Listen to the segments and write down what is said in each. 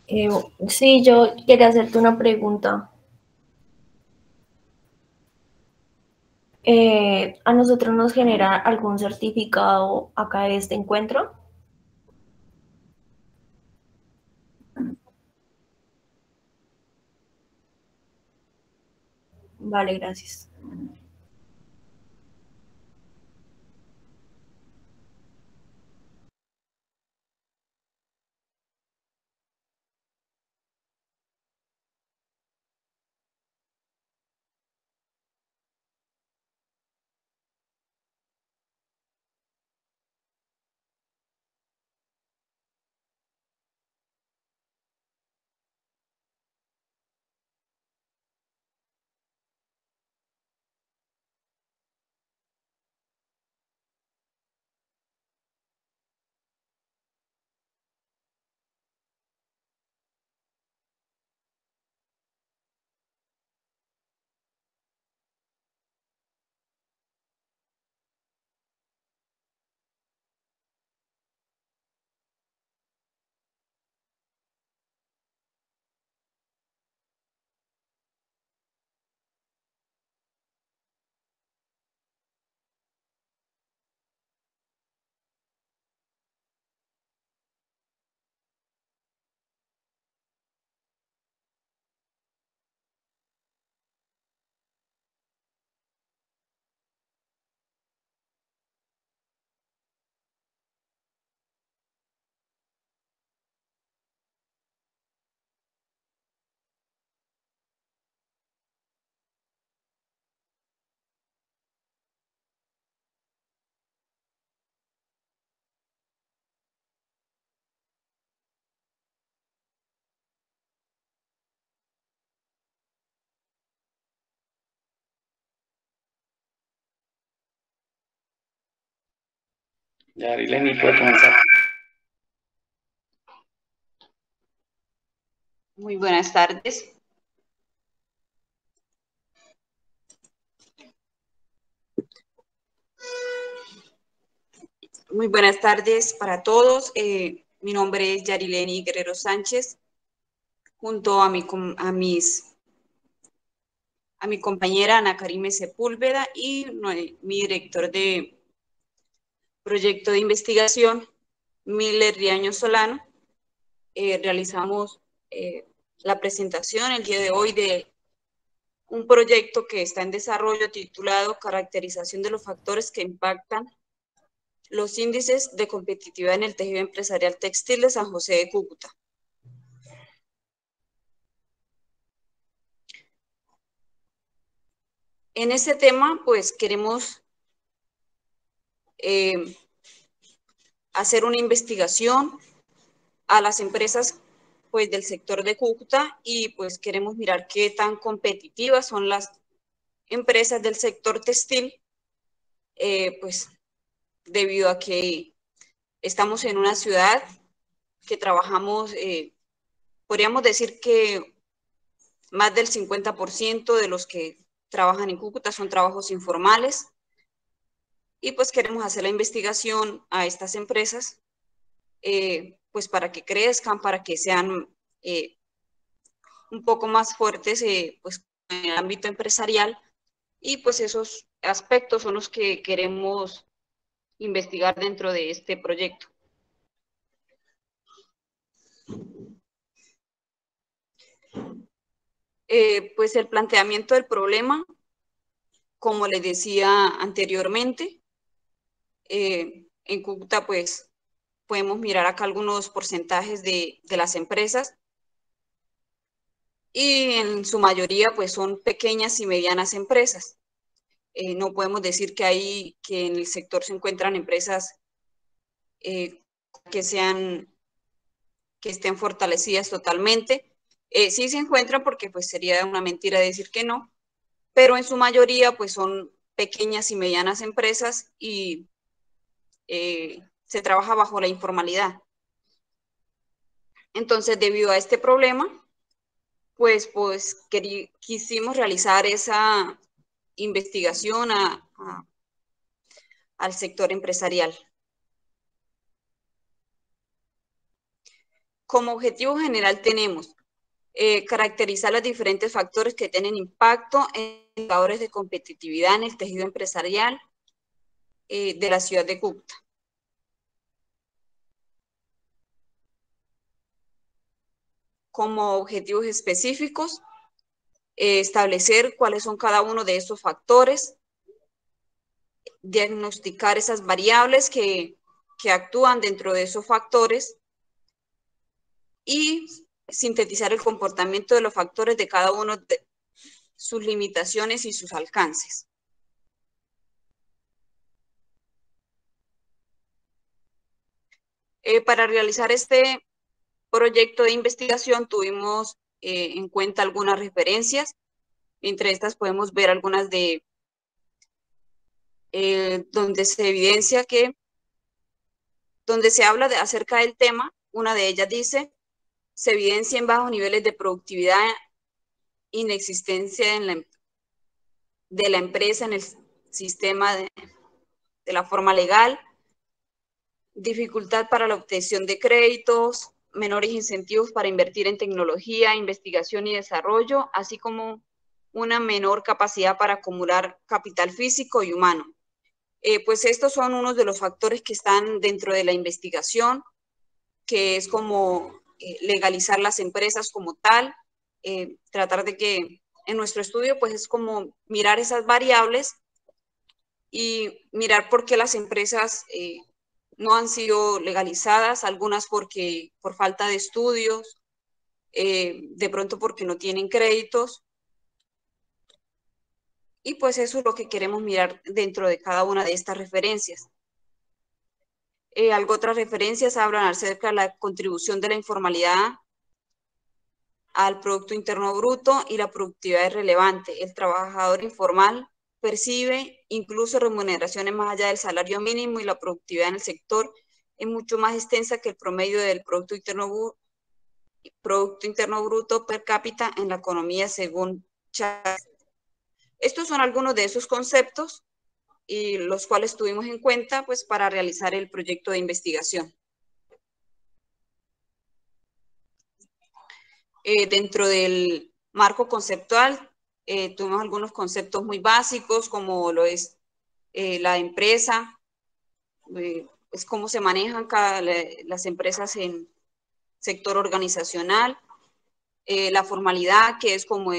Eh, sí, yo quería hacerte una pregunta. ¿A nosotros nos genera algún certificado acá de este encuentro? Vale, gracias. Ya, Arileni puede comenzar. Muy buenas tardes. Muy buenas tardes para todos. Mi nombre es Yarileni Guerrero Sánchez, junto a mi compañera Ana Karime Sepúlveda y mi director de proyecto de investigación, Miller Riaño Solano. Realizamos la presentación el día de hoy de un proyecto que está en desarrollo titulado Caracterización de los factores que impactan los índices de competitividad en el tejido empresarial textil de San José de Cúcuta. En este tema, pues queremos hacer una investigación a las empresas pues del sector de Cúcuta y pues queremos mirar qué tan competitivas son las empresas del sector textil, pues debido a que estamos en una ciudad que trabajamos, podríamos decir que más del 50% de los que trabajan en Cúcuta son trabajos informales y pues queremos hacer la investigación a estas empresas pues para que crezcan, para que sean un poco más fuertes pues en el ámbito empresarial y pues esos aspectos son los que queremos investigar dentro de este proyecto. Pues el planteamiento del problema, como les decía anteriormente, en Cúcuta pues podemos mirar acá algunos porcentajes de las empresas y en su mayoría pues son pequeñas y medianas empresas. No podemos decir que en el sector se encuentran empresas eh, que que estén fortalecidas totalmente. Sí se encuentran porque pues sería una mentira decir que no, pero en su mayoría pues son pequeñas y medianas empresas y se trabaja bajo la informalidad. Entonces, debido a este problema, pues quisimos realizar esa investigación al sector empresarial. como objetivo general tenemos caracterizar los diferentes factores que tienen impacto en indicadores de competitividad en el tejido empresarial de la ciudad de Cúcuta. Como objetivos específicos, establecer cuáles son cada uno de estos factores, diagnosticar esas variables que actúan dentro de esos factores y sintetizar el comportamiento de los factores de cada uno de sus limitaciones y sus alcances. Para realizar este proyecto de investigación tuvimos en cuenta algunas referencias. Entre estas podemos ver algunas de donde se evidencia que, donde se habla acerca del tema. Una de ellas dice, se evidencian bajos niveles de productividad, inexistencia de la empresa en el sistema de la forma legal, dificultad para la obtención de créditos, menores incentivos para invertir en tecnología, investigación y desarrollo, así como una menor capacidad para acumular capital físico y humano. Pues estos son unos de los factores que están dentro de la investigación, que es como legalizar las empresas como tal, tratar de que en nuestro estudio pues es como mirar esas variables y mirar por qué las empresas no han sido legalizadas, algunas por falta de estudios, de pronto porque no tienen créditos. Y pues eso es lo que queremos mirar dentro de cada una de estas referencias. Otras referencias hablan acerca de la contribución de la informalidad al Producto Interno Bruto y la productividad es relevante. El trabajador informal percibe incluso remuneraciones más allá del salario mínimo y la productividad en el sector es mucho más extensa que el promedio del Producto Interno Bruto per cápita en la economía según Chávez. Estos son algunos de esos conceptos y los cuales tuvimos en cuenta pues, para realizar el proyecto de investigación. Dentro del marco conceptual tuvimos algunos conceptos muy básicos como lo es la empresa, es cómo se manejan las empresas en sector organizacional, la formalidad que es como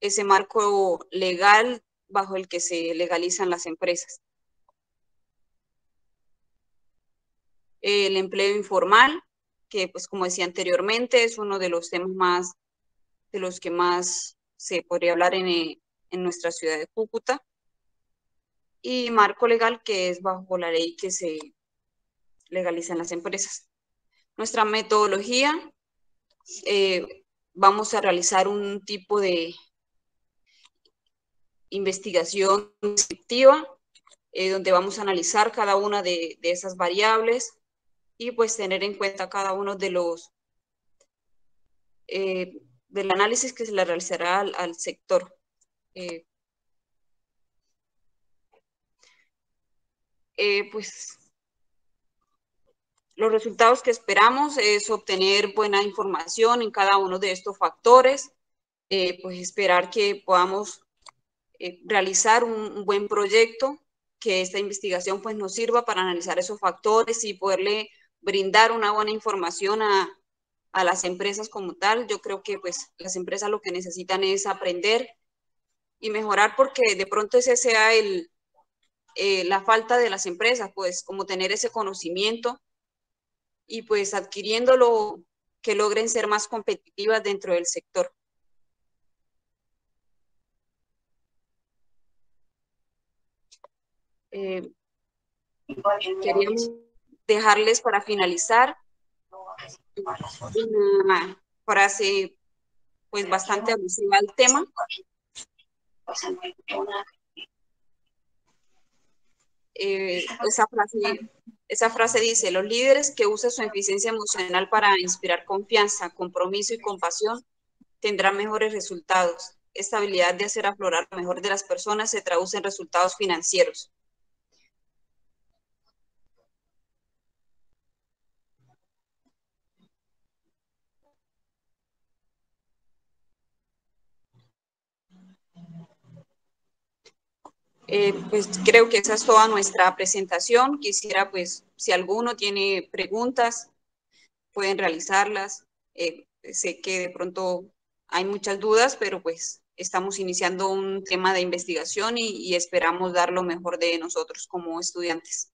ese marco legal bajo el que se legalizan las empresas. El empleo informal, que pues como decía anteriormente, es uno de los temas de los que más se podría hablar en nuestra ciudad de Cúcuta. Y marco legal, que es bajo la ley que se legalizan las empresas. Nuestra metodología, vamos a realizar un tipo de investigación descriptiva, donde vamos a analizar cada una de esas variables y pues tener en cuenta cada uno de los del análisis que se le realizará al sector. Pues los resultados que esperamos es obtener buena información en cada uno de estos factores, pues esperar que podamos realizar un buen proyecto, que esta investigación pues nos sirva para analizar esos factores y poderle brindar una buena información a las empresas como tal. Yo creo que pues las empresas lo que necesitan es aprender y mejorar, porque de pronto ese sea la falta de las empresas, pues como tener ese conocimiento y pues adquiriéndolo que logren ser más competitivas dentro del sector. Queríamos dejarles para finalizar una frase pues bastante alusiva al tema. Esa frase dice: los líderes que usan su eficiencia emocional para inspirar confianza, compromiso y compasión tendrán mejores resultados. Esta habilidad de hacer aflorar lo mejor de las personas se traduce en resultados financieros. Pues creo que esa es toda nuestra presentación. Quisiera, pues, si alguno tiene preguntas, pueden realizarlas. Sé que de pronto hay muchas dudas, pero pues estamos iniciando un tema de investigación y esperamos dar lo mejor de nosotros como estudiantes.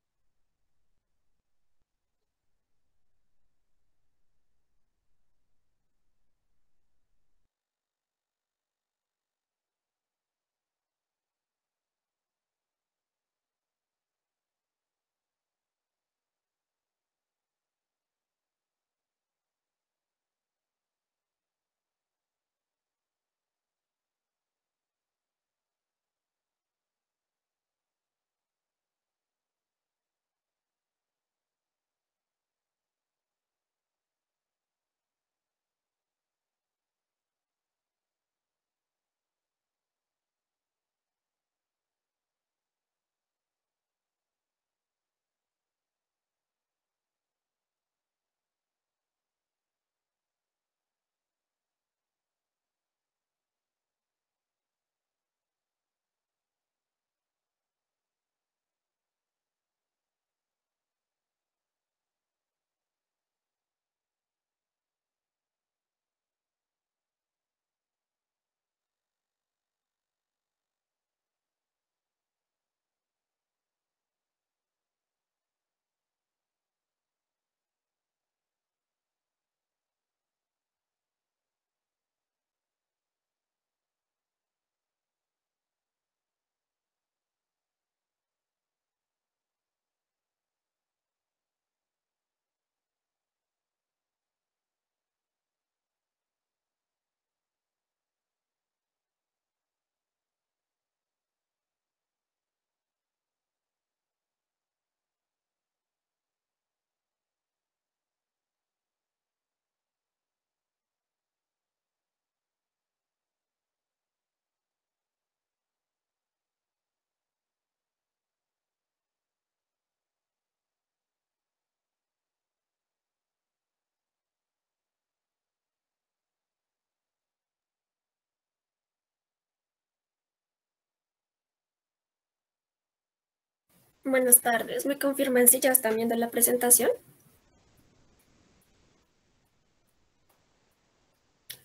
Buenas tardes, ¿me confirman si ya están viendo la presentación?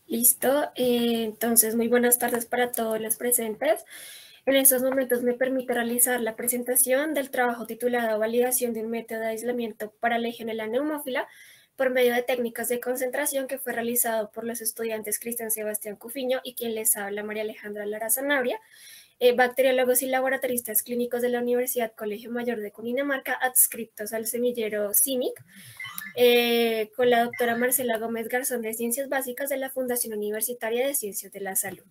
Listo, entonces muy buenas tardes para todos los presentes. En estos momentos me permite realizar la presentación del trabajo titulado Validación de un método de aislamiento para Legionela neumófila por medio de técnicas de concentración, que fue realizado por los estudiantes Cristian Sebastián Cufiño y quien les habla María Alejandra Lara Zanabria, bacteriólogos y laboratoristas clínicos de la Universidad Colegio Mayor de Cundinamarca, adscritos al semillero CIMIC, con la doctora Marcela Gómez Garzón de Ciencias Básicas de la Fundación Universitaria de Ciencias de la Salud.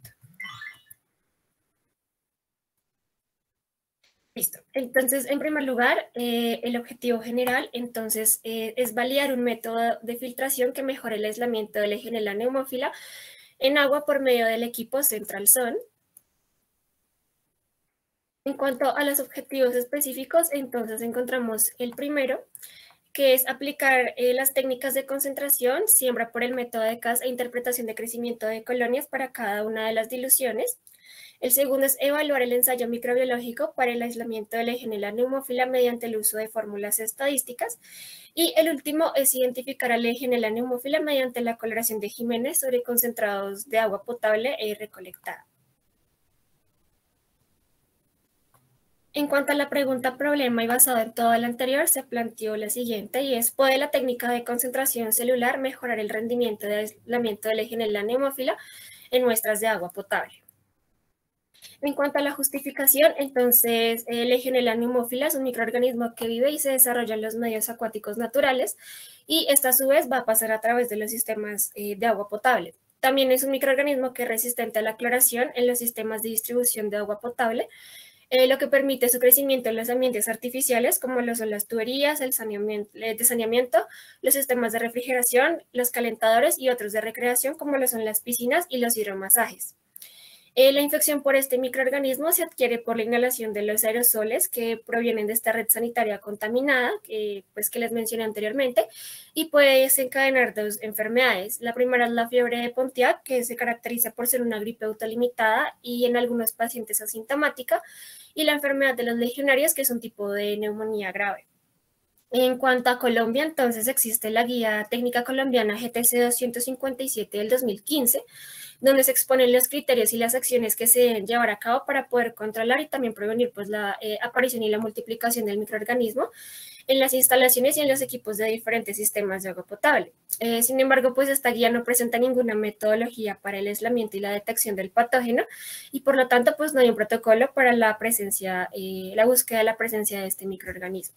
Listo. Entonces, en primer lugar, el objetivo general, entonces, es validar un método de filtración que mejore el aislamiento de Legionela neumófila en agua por medio del equipo Central Zone. En cuanto a los objetivos específicos, entonces encontramos el primero, que es aplicar las técnicas de concentración, siembra por el método de Cas e interpretación de crecimiento de colonias para cada una de las diluciones. El segundo es evaluar el ensayo microbiológico para el aislamiento de Legionela neumófila mediante el uso de fórmulas estadísticas. Y el último es identificar a Legionela neumófila mediante la coloración de Jiménez sobre concentrados de agua potable recolectada. En cuanto a la pregunta problema y basado en todo lo anterior, se planteó la siguiente, y es: ¿puede la técnica de concentración celular mejorar el rendimiento de aislamiento de Legionela neumófila en muestras de agua potable? En cuanto a la justificación, entonces, Legionella pneumófila es un microorganismo que vive y se desarrolla en los medios acuáticos naturales, y esta a su vez va a pasar a través de los sistemas de agua potable. También es un microorganismo que es resistente a la cloración en los sistemas de distribución de agua potable, lo que permite su crecimiento en los ambientes artificiales, como lo son las tuberías, el de saneamiento, los sistemas de refrigeración, los calentadores y otros de recreación, como lo son las piscinas y los hidromasajes. La infección por este microorganismo se adquiere por la inhalación de los aerosoles que provienen de esta red sanitaria contaminada, pues que les mencioné anteriormente, y puede desencadenar dos enfermedades. La primera es la fiebre de Pontiac, que se caracteriza por ser una gripe autolimitada y en algunos pacientes asintomática, y la enfermedad de los legionarios, que es un tipo de neumonía grave. En cuanto a Colombia, entonces existe la Guía Técnica Colombiana GTC 257 del 2015, donde se exponen los criterios y las acciones que se deben llevar a cabo para poder controlar y también prevenir pues, la aparición y la multiplicación del microorganismo en las instalaciones y en los equipos de diferentes sistemas de agua potable. Sin embargo, pues esta guía no presenta ninguna metodología para el aislamiento y la detección del patógeno y por lo tanto pues no hay un protocolo para la presencia, la búsqueda de la presencia de este microorganismo.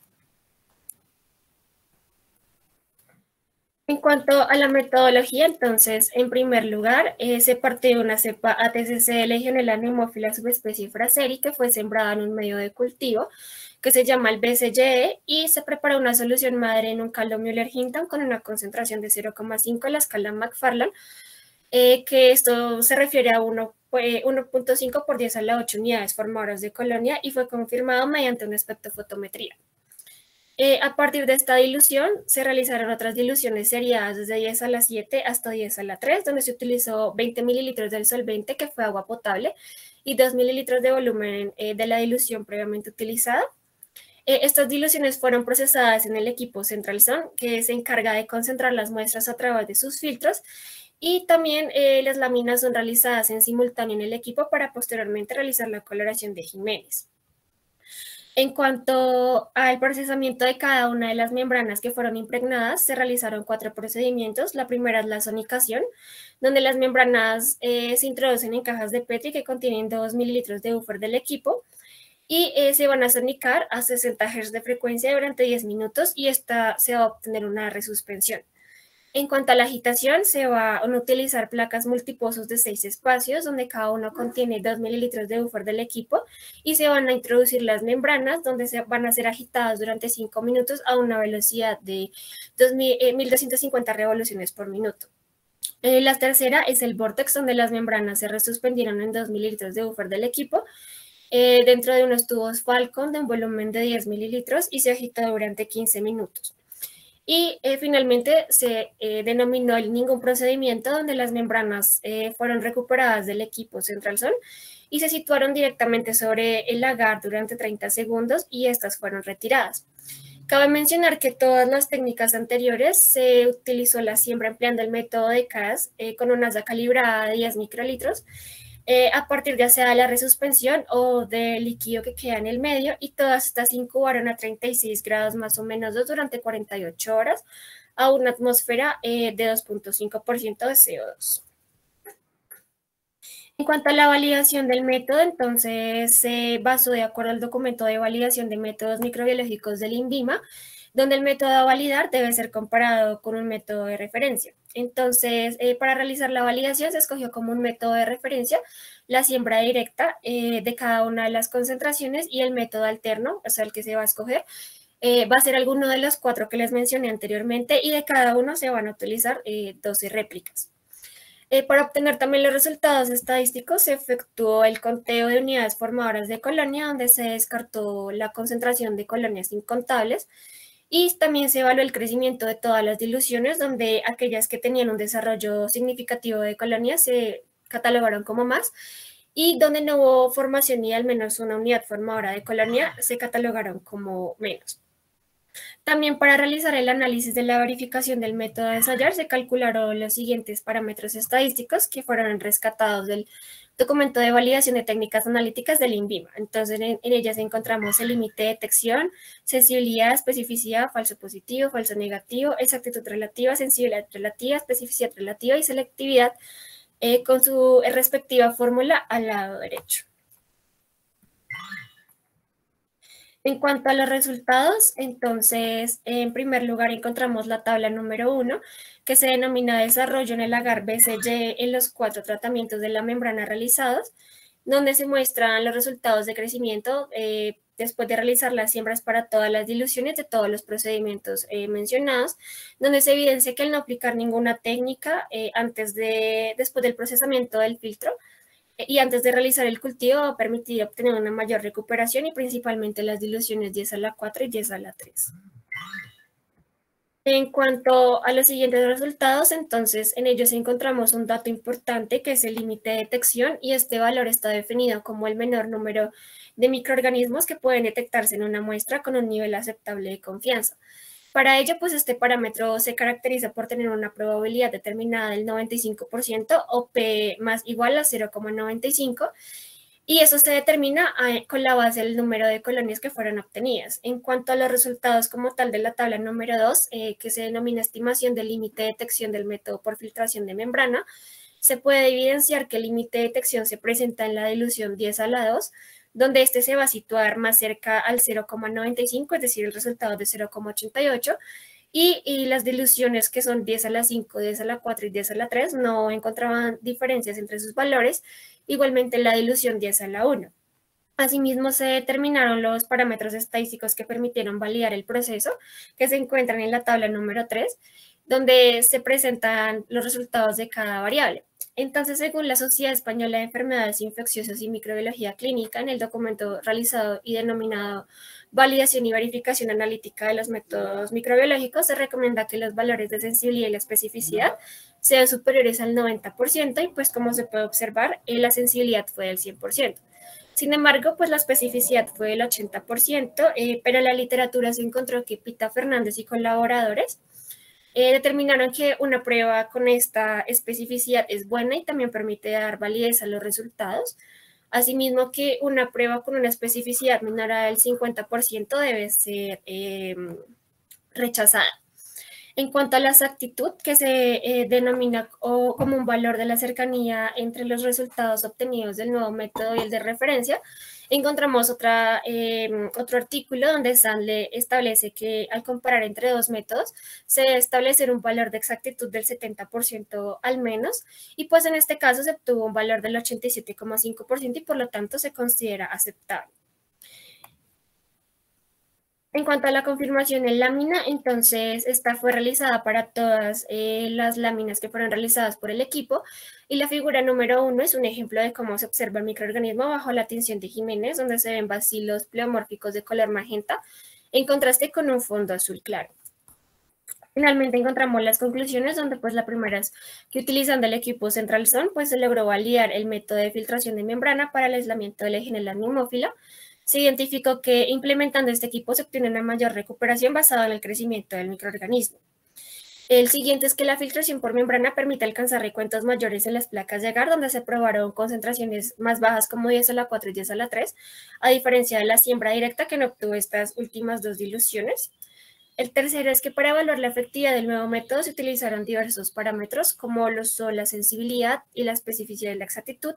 En cuanto a la metodología, entonces, en primer lugar, se parte de una cepa ATCC de Legionella pneumófila subespecie fraseri que fue sembrada en un medio de cultivo que se llama el BCYE y se prepara una solución madre en un caldo Müller-Hinton con una concentración de 0,5 en la escala Macfarlane, que esto se refiere a 1.5 por 10 a la 8 unidades formadoras de colonia y fue confirmado mediante una espectrofotometría. A partir de esta dilución, se realizaron otras diluciones seriadas desde 10 a la 7 hasta 10 a la 3, donde se utilizó 20 mililitros del solvente, que fue agua potable, y 2 mililitros de volumen de la dilución previamente utilizada. Estas diluciones fueron procesadas en el equipo Centralzone, que se encarga de concentrar las muestras a través de sus filtros, y también las láminas son realizadas en simultáneo en el equipo para posteriormente realizar la coloración de Jiménez. En cuanto al procesamiento de cada una de las membranas que fueron impregnadas, se realizaron 4 procedimientos. La primera es la sonicación, donde las membranas se introducen en cajas de Petri que contienen 2 mililitros de buffer del equipo y se van a sonicar a 60 Hz de frecuencia durante 10 minutos y se va a obtener una resuspensión. En cuanto a la agitación, se van a utilizar placas multipozos de 6 espacios, donde cada uno contiene 2 mililitros de buffer del equipo, y se van a introducir las membranas, donde se van a ser agitadas durante 5 minutos a una velocidad de 1250 revoluciones por minuto. La tercera es el vortex, donde las membranas se resuspendieron en 2 mililitros de buffer del equipo, dentro de unos tubos Falcon de un volumen de 10 mililitros y se agitó durante 15 minutos. Y finalmente se denominó el ningún procedimiento, donde las membranas fueron recuperadas del equipo Centralzone y se situaron directamente sobre el agar durante 30 segundos y estas fueron retiradas. Cabe mencionar que todas las técnicas anteriores se utilizó la siembra empleando el método de CAS con una asa calibrada de 10 microlitros, a partir ya sea de la resuspensión o del líquido que queda en el medio, y todas estas incubaron a 36 grados más o menos durante 48 horas a una atmósfera de 2.5% de CO2. En cuanto a la validación del método, entonces se basó de acuerdo al documento de validación de métodos microbiológicos del INVIMA, donde el método a validar debe ser comparado con un método de referencia. Entonces, para realizar la validación se escogió como un método de referencia la siembra directa de cada una de las concentraciones, y el método alterno, o sea, el que se va a escoger, va a ser alguno de los 4 que les mencioné anteriormente, y de cada uno se van a utilizar 12 réplicas. Para obtener también los resultados estadísticos, se efectuó el conteo de unidades formadoras de colonia, donde se descartó la concentración de colonias incontables, y también se evaluó el crecimiento de todas las diluciones, donde aquellas que tenían un desarrollo significativo de colonias se catalogaron como más, y donde no hubo formación ni al menos una unidad formadora de colonia se catalogaron como menos. También para realizar el análisis de la verificación del método de ensayar se calcularon los siguientes parámetros estadísticos que fueron rescatados del documento de validación de técnicas analíticas del INVIMA. Entonces, en ellas encontramos el límite de detección, sensibilidad, especificidad, falso positivo, falso negativo, exactitud relativa, sensibilidad relativa, especificidad relativa y selectividad con su respectiva fórmula al lado derecho. En cuanto a los resultados, entonces, en primer lugar encontramos la tabla número 1, que se denomina desarrollo en el agar BCY en los 4 tratamientos de la membrana realizados, donde se muestran los resultados de crecimiento después de realizar las siembras para todas las diluciones de todos los procedimientos mencionados, donde se evidencia que al no aplicar ninguna técnica después del procesamiento del filtro, y antes de realizar el cultivo va a permitir obtener una mayor recuperación y principalmente las diluciones 10 a la 4 y 10 a la 3. En cuanto a los siguientes resultados, entonces en ellos encontramos un dato importante que es el límite de detección y este valor está definido como el menor número de microorganismos que pueden detectarse en una muestra con un nivel aceptable de confianza. Para ello, pues este parámetro se caracteriza por tener una probabilidad determinada del 95% o P más igual a 0,95 y eso se determina con la base del número de colonias que fueron obtenidas. En cuanto a los resultados como tal de la tabla número 2, que se denomina estimación del límite de detección del método por filtración de membrana, se puede evidenciar que el límite de detección se presenta en la dilución 10 a la 2, donde este se va a situar más cerca al 0,95, es decir, el resultado de 0,88, y las diluciones que son 10 a la 5, 10 a la 4 y 10 a la 3 no encontraban diferencias entre sus valores, igualmente la dilución 10 a la 1. Asimismo, se determinaron los parámetros estadísticos que permitieron validar el proceso, que se encuentran en la tabla número 3, donde se presentan los resultados de cada variable. Entonces, según la Sociedad Española de Enfermedades Infecciosas y Microbiología Clínica, en el documento realizado y denominado Validación y Verificación Analítica de los Métodos Microbiológicos, se recomienda que los valores de sensibilidad y la especificidad sean superiores al 90% y pues como se puede observar, la sensibilidad fue del 100%. Sin embargo, pues la especificidad fue del 80%, pero en la literatura se encontró que Pita Fernández y colaboradores determinaron que una prueba con esta especificidad es buena y también permite dar validez a los resultados. Asimismo, que una prueba con una especificidad menor al 50% debe ser rechazada. En cuanto a la exactitud, que se denomina como un valor de la cercanía entre los resultados obtenidos del nuevo método y el de referencia, encontramos otro artículo donde Sandler establece que al comparar entre dos métodos se debe establecer un valor de exactitud del 70% al menos, y pues en este caso se obtuvo un valor del 87,5% y por lo tanto se considera aceptable. En cuanto a la confirmación en lámina, entonces esta fue realizada para todas las láminas que fueron realizadas por el equipo y la figura número 1 es un ejemplo de cómo se observa el microorganismo bajo la tinción de Jiménez, donde se ven bacilos pleomórficos de color magenta en contraste con un fondo azul claro. Finalmente encontramos las conclusiones donde pues la primera es que utilizando el equipo Central Zone pues se logró validar el método de filtración de membrana para el aislamiento del Legionella pneumófila. Se identificó que implementando este equipo se obtiene una mayor recuperación basada en el crecimiento del microorganismo. El siguiente es que la filtración por membrana permite alcanzar recuentos mayores en las placas de agar, donde se probaron concentraciones más bajas como 10 a la 4 y 10 a la 3, a diferencia de la siembra directa que no obtuvo estas últimas dos diluciones. El tercero es que para evaluar la efectividad del nuevo método se utilizaron diversos parámetros, como lo son la sensibilidad y la especificidad y la exactitud,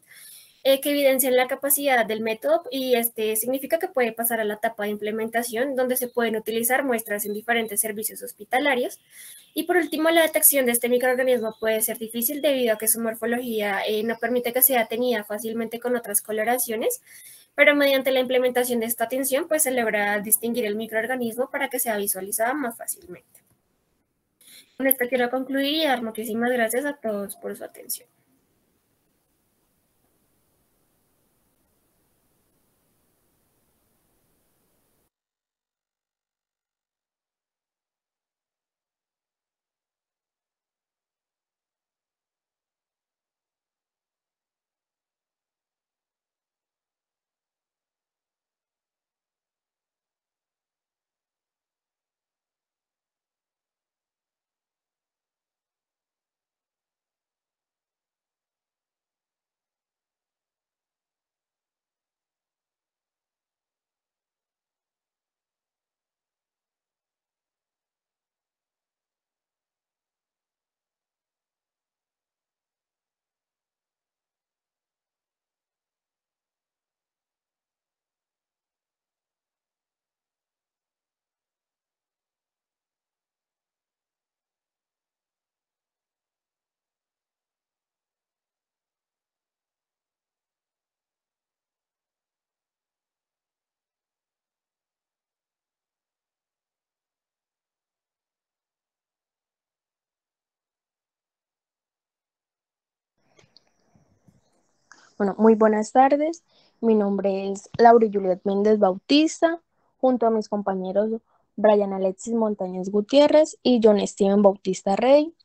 que evidencian la capacidad del método y este significa que puede pasar a la etapa de implementación donde se pueden utilizar muestras en diferentes servicios hospitalarios. Y por último, la detección de este microorganismo puede ser difícil debido a que su morfología no permite que sea tenida fácilmente con otras coloraciones, pero mediante la implementación de esta tinción pues se logra distinguir el microorganismo para que sea visualizado más fácilmente. Con esto quiero concluir y dar muchísimas gracias a todos por su atención. Bueno, muy buenas tardes. Mi nombre es Laura Juliet Méndez Bautista, junto a mis compañeros Brian Alexis Montañez Gutiérrez y John Steven Bautista Rey.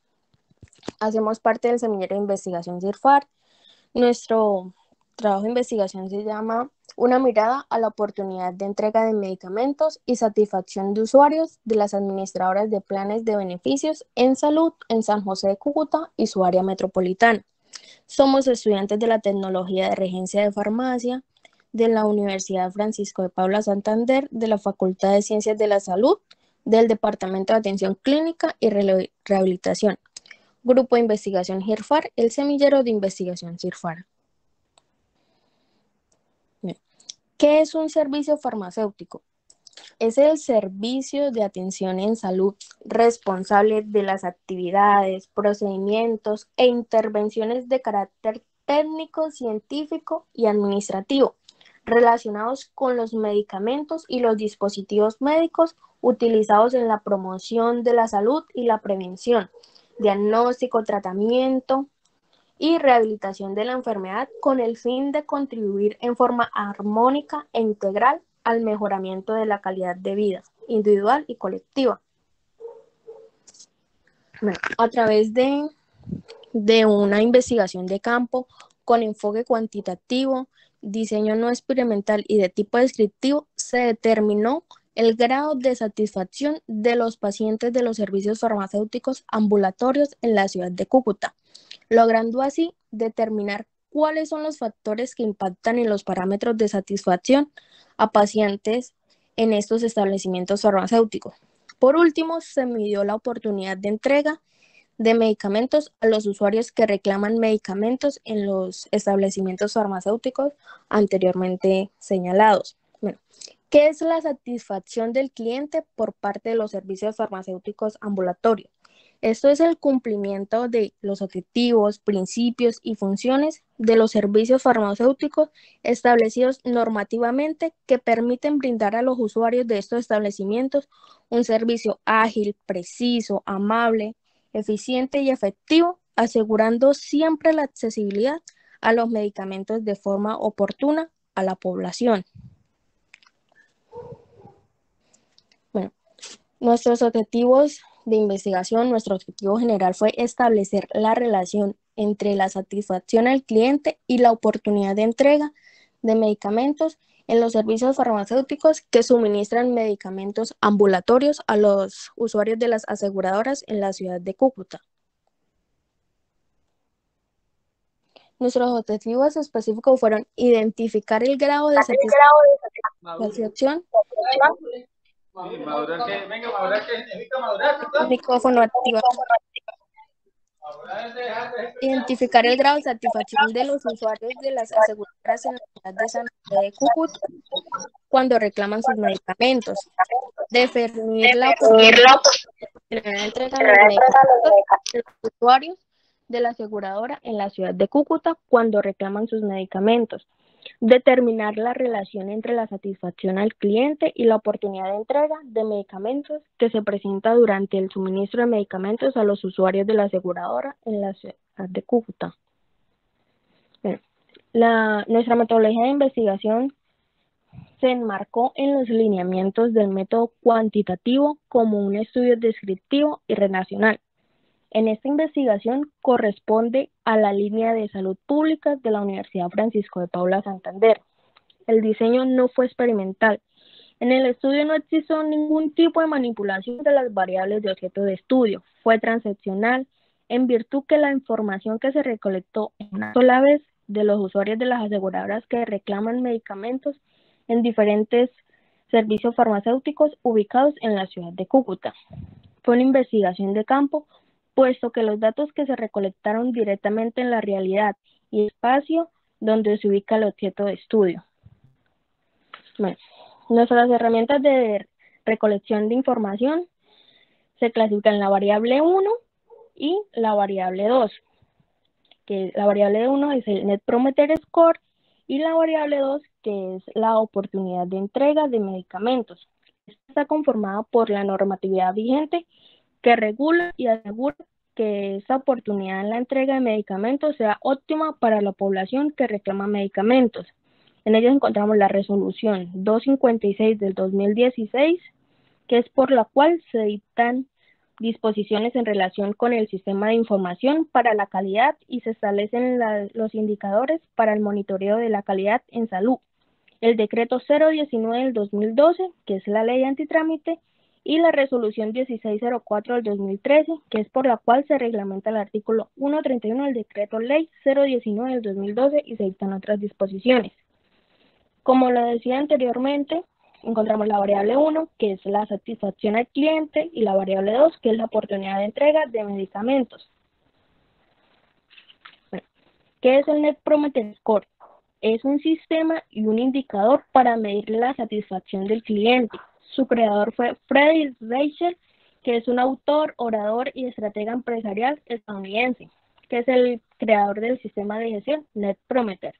Hacemos parte del semillero de investigación CIRFAR. Nuestro trabajo de investigación se llama Una mirada a la oportunidad de entrega de medicamentos y satisfacción de usuarios de las administradoras de planes de beneficios en salud en San José de Cúcuta y su área metropolitana. Somos estudiantes de la tecnología de regencia de farmacia de la Universidad Francisco de Paula Santander, de la Facultad de Ciencias de la Salud, del Departamento de Atención Clínica y Rehabilitación. Grupo de Investigación CIRFAR, el semillero de investigación CIRFAR. ¿Qué es un servicio farmacéutico? Es el servicio de atención en salud responsable de las actividades, procedimientos e intervenciones de carácter técnico, científico y administrativo relacionados con los medicamentos y los dispositivos médicos utilizados en la promoción de la salud y la prevención, diagnóstico, tratamiento y rehabilitación de la enfermedad con el fin de contribuir en forma armónica e integral al mejoramiento de la calidad de vida individual y colectiva. Bueno, a través de una investigación de campo con enfoque cuantitativo, diseño no experimental y de tipo descriptivo, se determinó el grado de satisfacción de los pacientes de los servicios farmacéuticos ambulatorios en la ciudad de Cúcuta, logrando así determinar cuáles son los factores que impactan en los parámetros de satisfacción a pacientes en estos establecimientos farmacéuticos. Por último, se midió la oportunidad de entrega de medicamentos a los usuarios que reclaman medicamentos en los establecimientos farmacéuticos anteriormente señalados. Bueno, ¿qué es la satisfacción del cliente por parte de los servicios farmacéuticos ambulatorios? Esto es el cumplimiento de los objetivos, principios y funciones de los servicios farmacéuticos establecidos normativamente que permiten brindar a los usuarios de estos establecimientos un servicio ágil, preciso, amable, eficiente y efectivo, asegurando siempre la accesibilidad a los medicamentos de forma oportuna a la población. Bueno, nuestros objetivos de investigación, nuestro objetivo general fue establecer la relación entre la satisfacción al cliente y la oportunidad de entrega de medicamentos en los servicios farmacéuticos que suministran medicamentos ambulatorios a los usuarios de las aseguradoras en la ciudad de Cúcuta. Nuestros objetivos específicos fueron identificar el grado de satisfacción. Micrófono activado. Identificar el grado de satisfacción de los usuarios de las aseguradoras en la ciudad de San José de Cúcuta cuando reclaman sus medicamentos. Definir la oportunidad de entrega de los medicamentos de los usuarios de la aseguradora en la ciudad de Cúcuta cuando reclaman sus medicamentos. Determinar la relación entre la satisfacción al cliente y la oportunidad de entrega de medicamentos que se presenta durante el suministro de medicamentos a los usuarios de la aseguradora en la ciudad de Cúcuta. Bueno, nuestra metodología de investigación se enmarcó en los lineamientos del método cuantitativo como un estudio descriptivo y relacional. En esta investigación corresponde a la línea de salud pública de la Universidad Francisco de Paula Santander. El diseño no fue experimental. En el estudio no existió ningún tipo de manipulación de las variables de objeto de estudio. Fue transaccional en virtud que la información que se recolectó una sola vez de los usuarios de las aseguradoras que reclaman medicamentos en diferentes servicios farmacéuticos ubicados en la ciudad de Cúcuta. Fue una investigación de campo, puesto que los datos que se recolectaron directamente en la realidad y espacio donde se ubica el objeto de estudio. Bueno, nuestras herramientas de recolección de información se clasifican en la variable 1 y la variable 2, que la variable 1 es el Net Promoter Score y la variable 2 que es la oportunidad de entrega de medicamentos. Esta está conformada por la normatividad vigente que regula y asegura que esta oportunidad en la entrega de medicamentos sea óptima para la población que reclama medicamentos. En ellos encontramos la resolución 256 del 2016, que es por la cual se dictan disposiciones en relación con el sistema de información para la calidad y se establecen los indicadores para el monitoreo de la calidad en salud. El decreto 019 del 2012, que es la ley antitrámite, y la resolución 1604 del 2013, que es por la cual se reglamenta el artículo 131 del decreto ley 019 del 2012 y se dictan otras disposiciones. Como lo decía anteriormente, encontramos la variable 1, que es la satisfacción al cliente, y la variable 2, que es la oportunidad de entrega de medicamentos. Bueno, ¿qué es el Net Promoter Score? Es un sistema y un indicador para medir la satisfacción del cliente. Su creador fue Friedrich Reichel, que es un autor, orador y estratega empresarial estadounidense, que es el creador del sistema de gestión Net Promoter.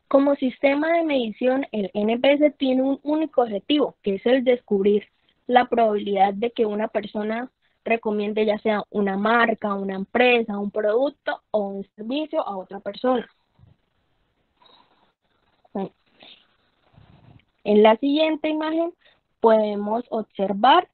Como sistema de medición, el NPS tiene un único objetivo, que es el descubrir la probabilidad de que una persona recomiende ya sea una marca, una empresa, un producto o un servicio a otra persona. En la siguiente imagen podemos observar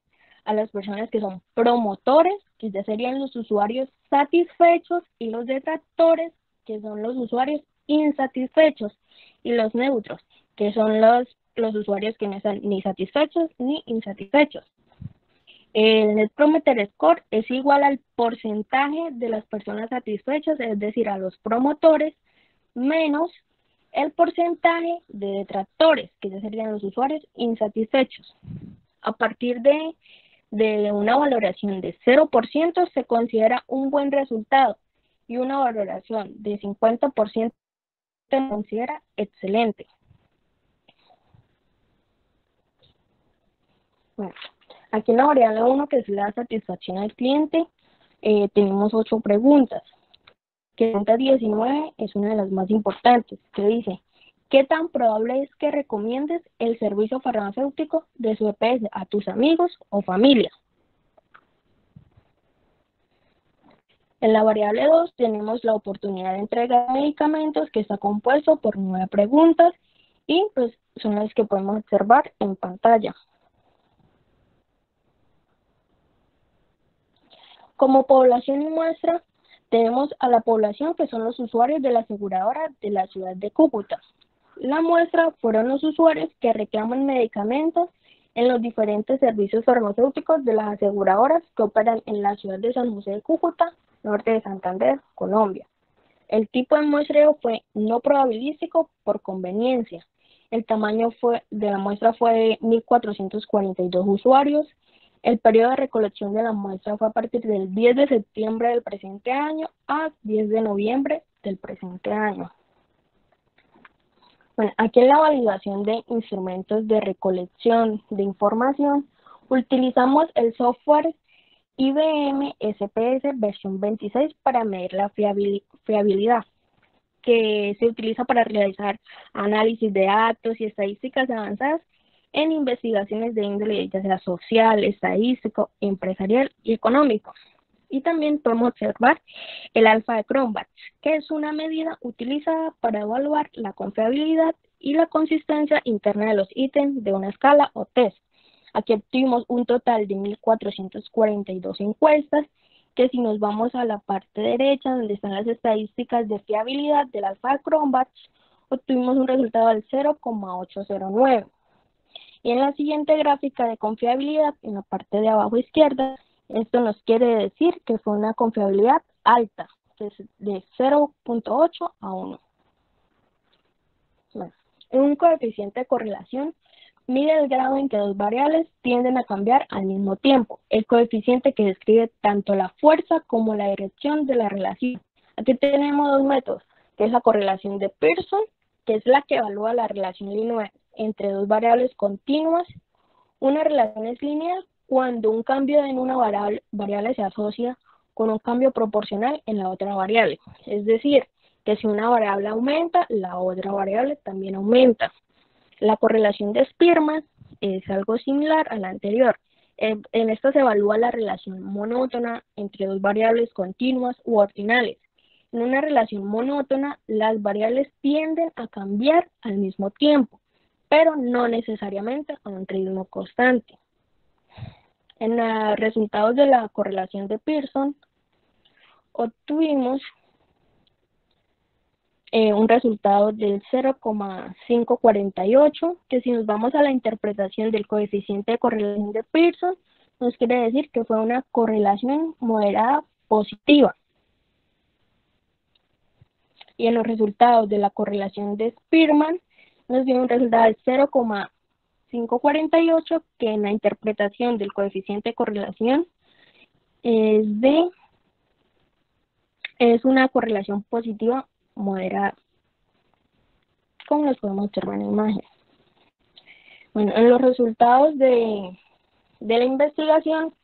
a las personas que son promotores, que ya serían los usuarios satisfechos, y los detractores, que son los usuarios insatisfechos, y los neutros, que son los usuarios que no están ni satisfechos ni insatisfechos. El Net Promoter Score es igual al porcentaje de las personas satisfechas, es decir, a los promotores, menos el porcentaje de detractores, que ya serían los usuarios insatisfechos. A partir de una valoración de 0% se considera un buen resultado y una valoración de 50% se considera excelente. Bueno, aquí en la variable 1, que es la satisfacción al cliente, tenemos 8 preguntas. Pregunta 19 es una de las más importantes, que dice: ¿qué tan probable es que recomiendes el servicio farmacéutico de su EPS a tus amigos o familia? En la variable 2 tenemos la oportunidad de entrega de medicamentos, que está compuesto por 9 preguntas y pues son las que podemos observar en pantalla. Como población y muestra, tenemos a la población que son los usuarios de la aseguradora de la ciudad de Cúcuta. La muestra fueron los usuarios que reclaman medicamentos en los diferentes servicios farmacéuticos de las aseguradoras que operan en la ciudad de San José de Cúcuta, norte de Santander, Colombia. El tipo de muestreo fue no probabilístico por conveniencia. El tamaño de la muestra fue de 1.442 usuarios. El periodo de recolección de la muestra fue a partir del 10 de septiembre del presente año a 10 de noviembre del presente año. Bueno, aquí en la validación de instrumentos de recolección de información, utilizamos el software IBM SPS versión 26 para medir la fiabilidad, que se utiliza para realizar análisis de datos y estadísticas avanzadas en investigaciones de índole ya sea social, estadístico, empresarial y económico. Y también podemos observar el alfa de Cronbach, que es una medida utilizada para evaluar la confiabilidad y la consistencia interna de los ítems de una escala o test. Aquí obtuvimos un total de 1.442 encuestas, que si nos vamos a la parte derecha, donde están las estadísticas de fiabilidad del alfa de Cronbach, obtuvimos un resultado del 0,809. Y en la siguiente gráfica de confiabilidad, en la parte de abajo izquierda, esto nos quiere decir que fue una confiabilidad alta, que es de 0,8 a 1. Bueno, un coeficiente de correlación mide el grado en que dos variables tienden a cambiar al mismo tiempo. El coeficiente que describe tanto la fuerza como la dirección de la relación. Aquí tenemos dos métodos, que es la correlación de Pearson, que es la que evalúa la relación lineal entre dos variables continuas. Una relación es lineal cuando un cambio en una variable se asocia con un cambio proporcional en la otra variable. Es decir, que si una variable aumenta, la otra variable también aumenta. La correlación de Spearman es algo similar a la anterior, En esta se evalúa la relación monótona entre dos variables continuas u ordinales. En una relación monótona, las variables tienden a cambiar al mismo tiempo, pero no necesariamente a un ritmo constante. En los resultados de la correlación de Pearson, obtuvimos un resultado del 0,548, que si nos vamos a la interpretación del coeficiente de correlación de Pearson, nos quiere decir que fue una correlación moderada positiva. Y en los resultados de la correlación de Spearman, nos dio un resultado del 0,548, que en la interpretación del coeficiente de correlación es una correlación positiva moderada, como los podemos observar en la imagen. Bueno, en los resultados de la investigación,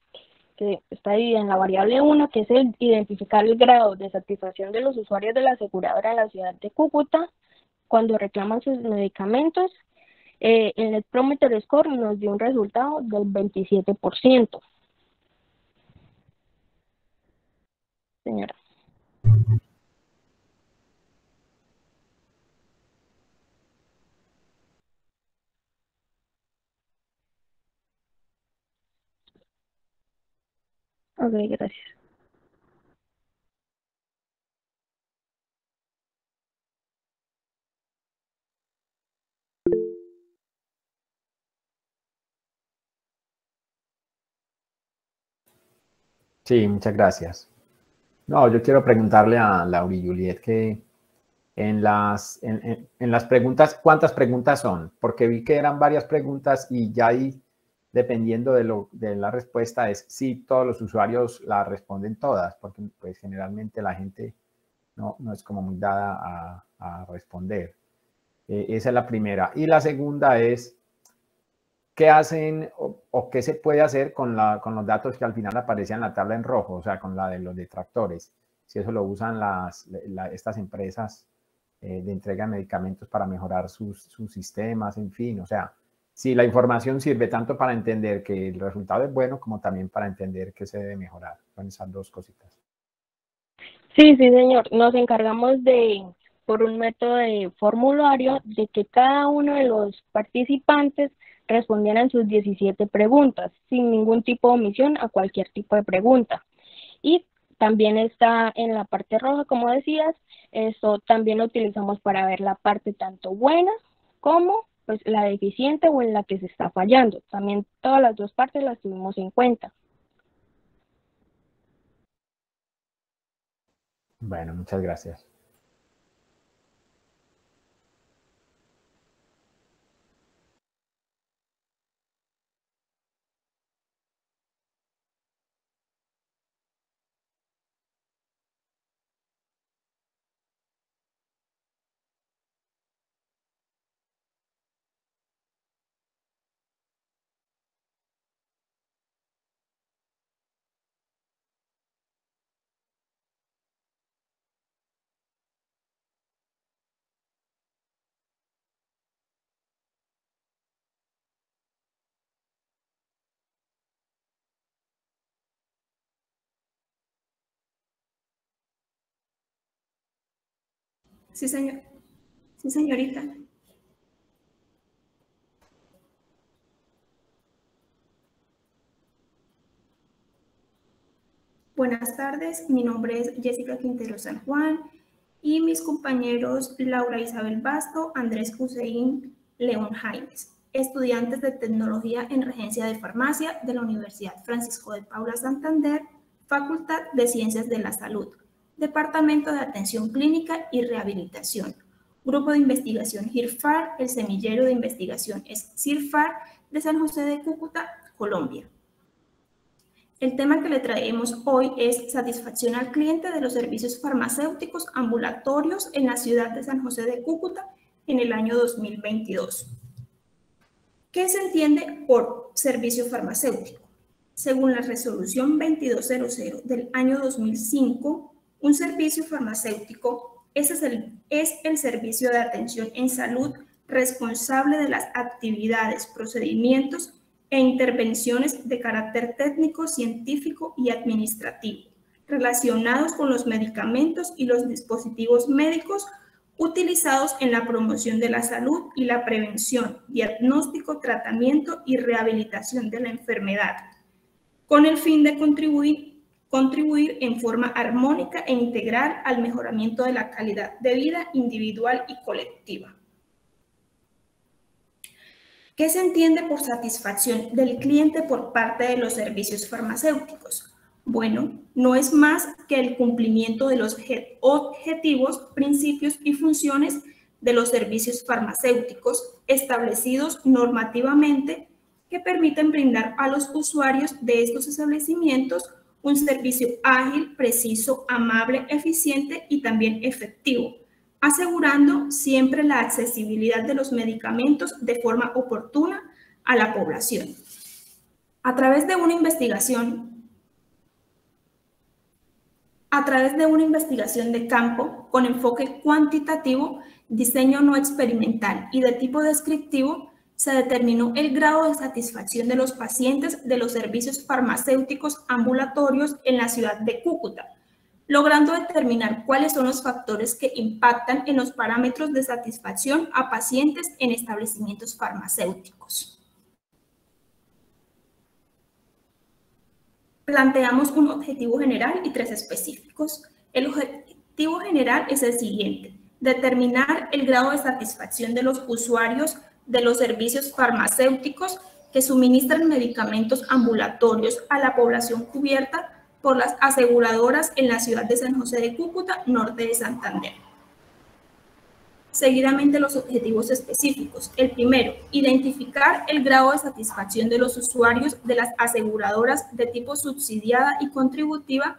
que está dividida en la variable 1, que es el identificar el grado de satisfacción de los usuarios de la aseguradora en la ciudad de Cúcuta cuando reclaman sus medicamentos, el Net Promoter Score nos dio un resultado del 27%. Señora. Ok, gracias. Sí, muchas gracias. No, yo quiero preguntarle a Laura y Juliet que en las preguntas, ¿cuántas preguntas son? Porque vi que eran varias preguntas y ya ahí, dependiendo de la respuesta, es si todos los usuarios la responden todas, porque pues generalmente la gente no es como muy dada a responder. Esa es la primera. Y la segunda es, ¿qué hacen o qué se puede hacer con los datos que al final aparecen en la tabla en rojo? O sea, con la de los detractores. Si eso lo usan estas empresas de entrega de medicamentos para mejorar sus sistemas, en fin. O sea, si la información sirve tanto para entender que el resultado es bueno, como también para entender que se debe mejorar. Son esas dos cositas. Sí, señor. Nos encargamos por un método de formulario, de que cada uno de los participantes respondieran sus 17 preguntas, sin ningún tipo de omisión a cualquier tipo de pregunta. Y también está en la parte roja, como decías, eso también lo utilizamos para ver la parte tanto buena como pues la deficiente o en la que se está fallando. También todas las dos partes las tuvimos en cuenta. Bueno, muchas gracias. Sí, señor. Sí, señorita. Buenas tardes, mi nombre es Jessica Quintero San Juan y mis compañeros Laura Isabel Basto, Andrés Hussein León Jaimes, estudiantes de Tecnología en Regencia de Farmacia de la Universidad Francisco de Paula Santander, Facultad de Ciencias de la Salud, Departamento de Atención Clínica y Rehabilitación, Grupo de Investigación GIRFAR, el semillero de investigación es CIRFAR de San José de Cúcuta, Colombia. El tema que le traemos hoy es satisfacción al cliente de los servicios farmacéuticos ambulatorios en la ciudad de San José de Cúcuta en el año 2022. ¿Qué se entiende por servicio farmacéutico? Según la resolución 2200 del año 2005, un servicio farmacéutico es el servicio de atención en salud responsable de las actividades, procedimientos e intervenciones de carácter técnico, científico y administrativo relacionados con los medicamentos y los dispositivos médicos utilizados en la promoción de la salud y la prevención, diagnóstico, tratamiento y rehabilitación de la enfermedad, con el fin de contribuir en forma armónica e integral al mejoramiento de la calidad de vida individual y colectiva. ¿Qué se entiende por satisfacción del cliente por parte de los servicios farmacéuticos? Bueno, no es más que el cumplimiento de los objetivos, principios y funciones de los servicios farmacéuticos establecidos normativamente que permiten brindar a los usuarios de estos establecimientos un servicio ágil, preciso, amable, eficiente y también efectivo, asegurando siempre la accesibilidad de los medicamentos de forma oportuna a la población. A través de una investigación de campo con enfoque cuantitativo, diseño no experimental y de tipo descriptivo, se determinó el grado de satisfacción de los pacientes de los servicios farmacéuticos ambulatorios en la ciudad de Cúcuta, logrando determinar cuáles son los factores que impactan en los parámetros de satisfacción a pacientes en establecimientos farmacéuticos. Planteamos un objetivo general y 3 específicos. El objetivo general es el siguiente: determinar el grado de satisfacción de los usuarios de los servicios farmacéuticos que suministran medicamentos ambulatorios a la población cubierta por las aseguradoras en la ciudad de San José de Cúcuta, norte de Santander. Seguidamente, los objetivos específicos. El primero, identificar el grado de satisfacción de los usuarios de las aseguradoras de tipo subsidiada y contributiva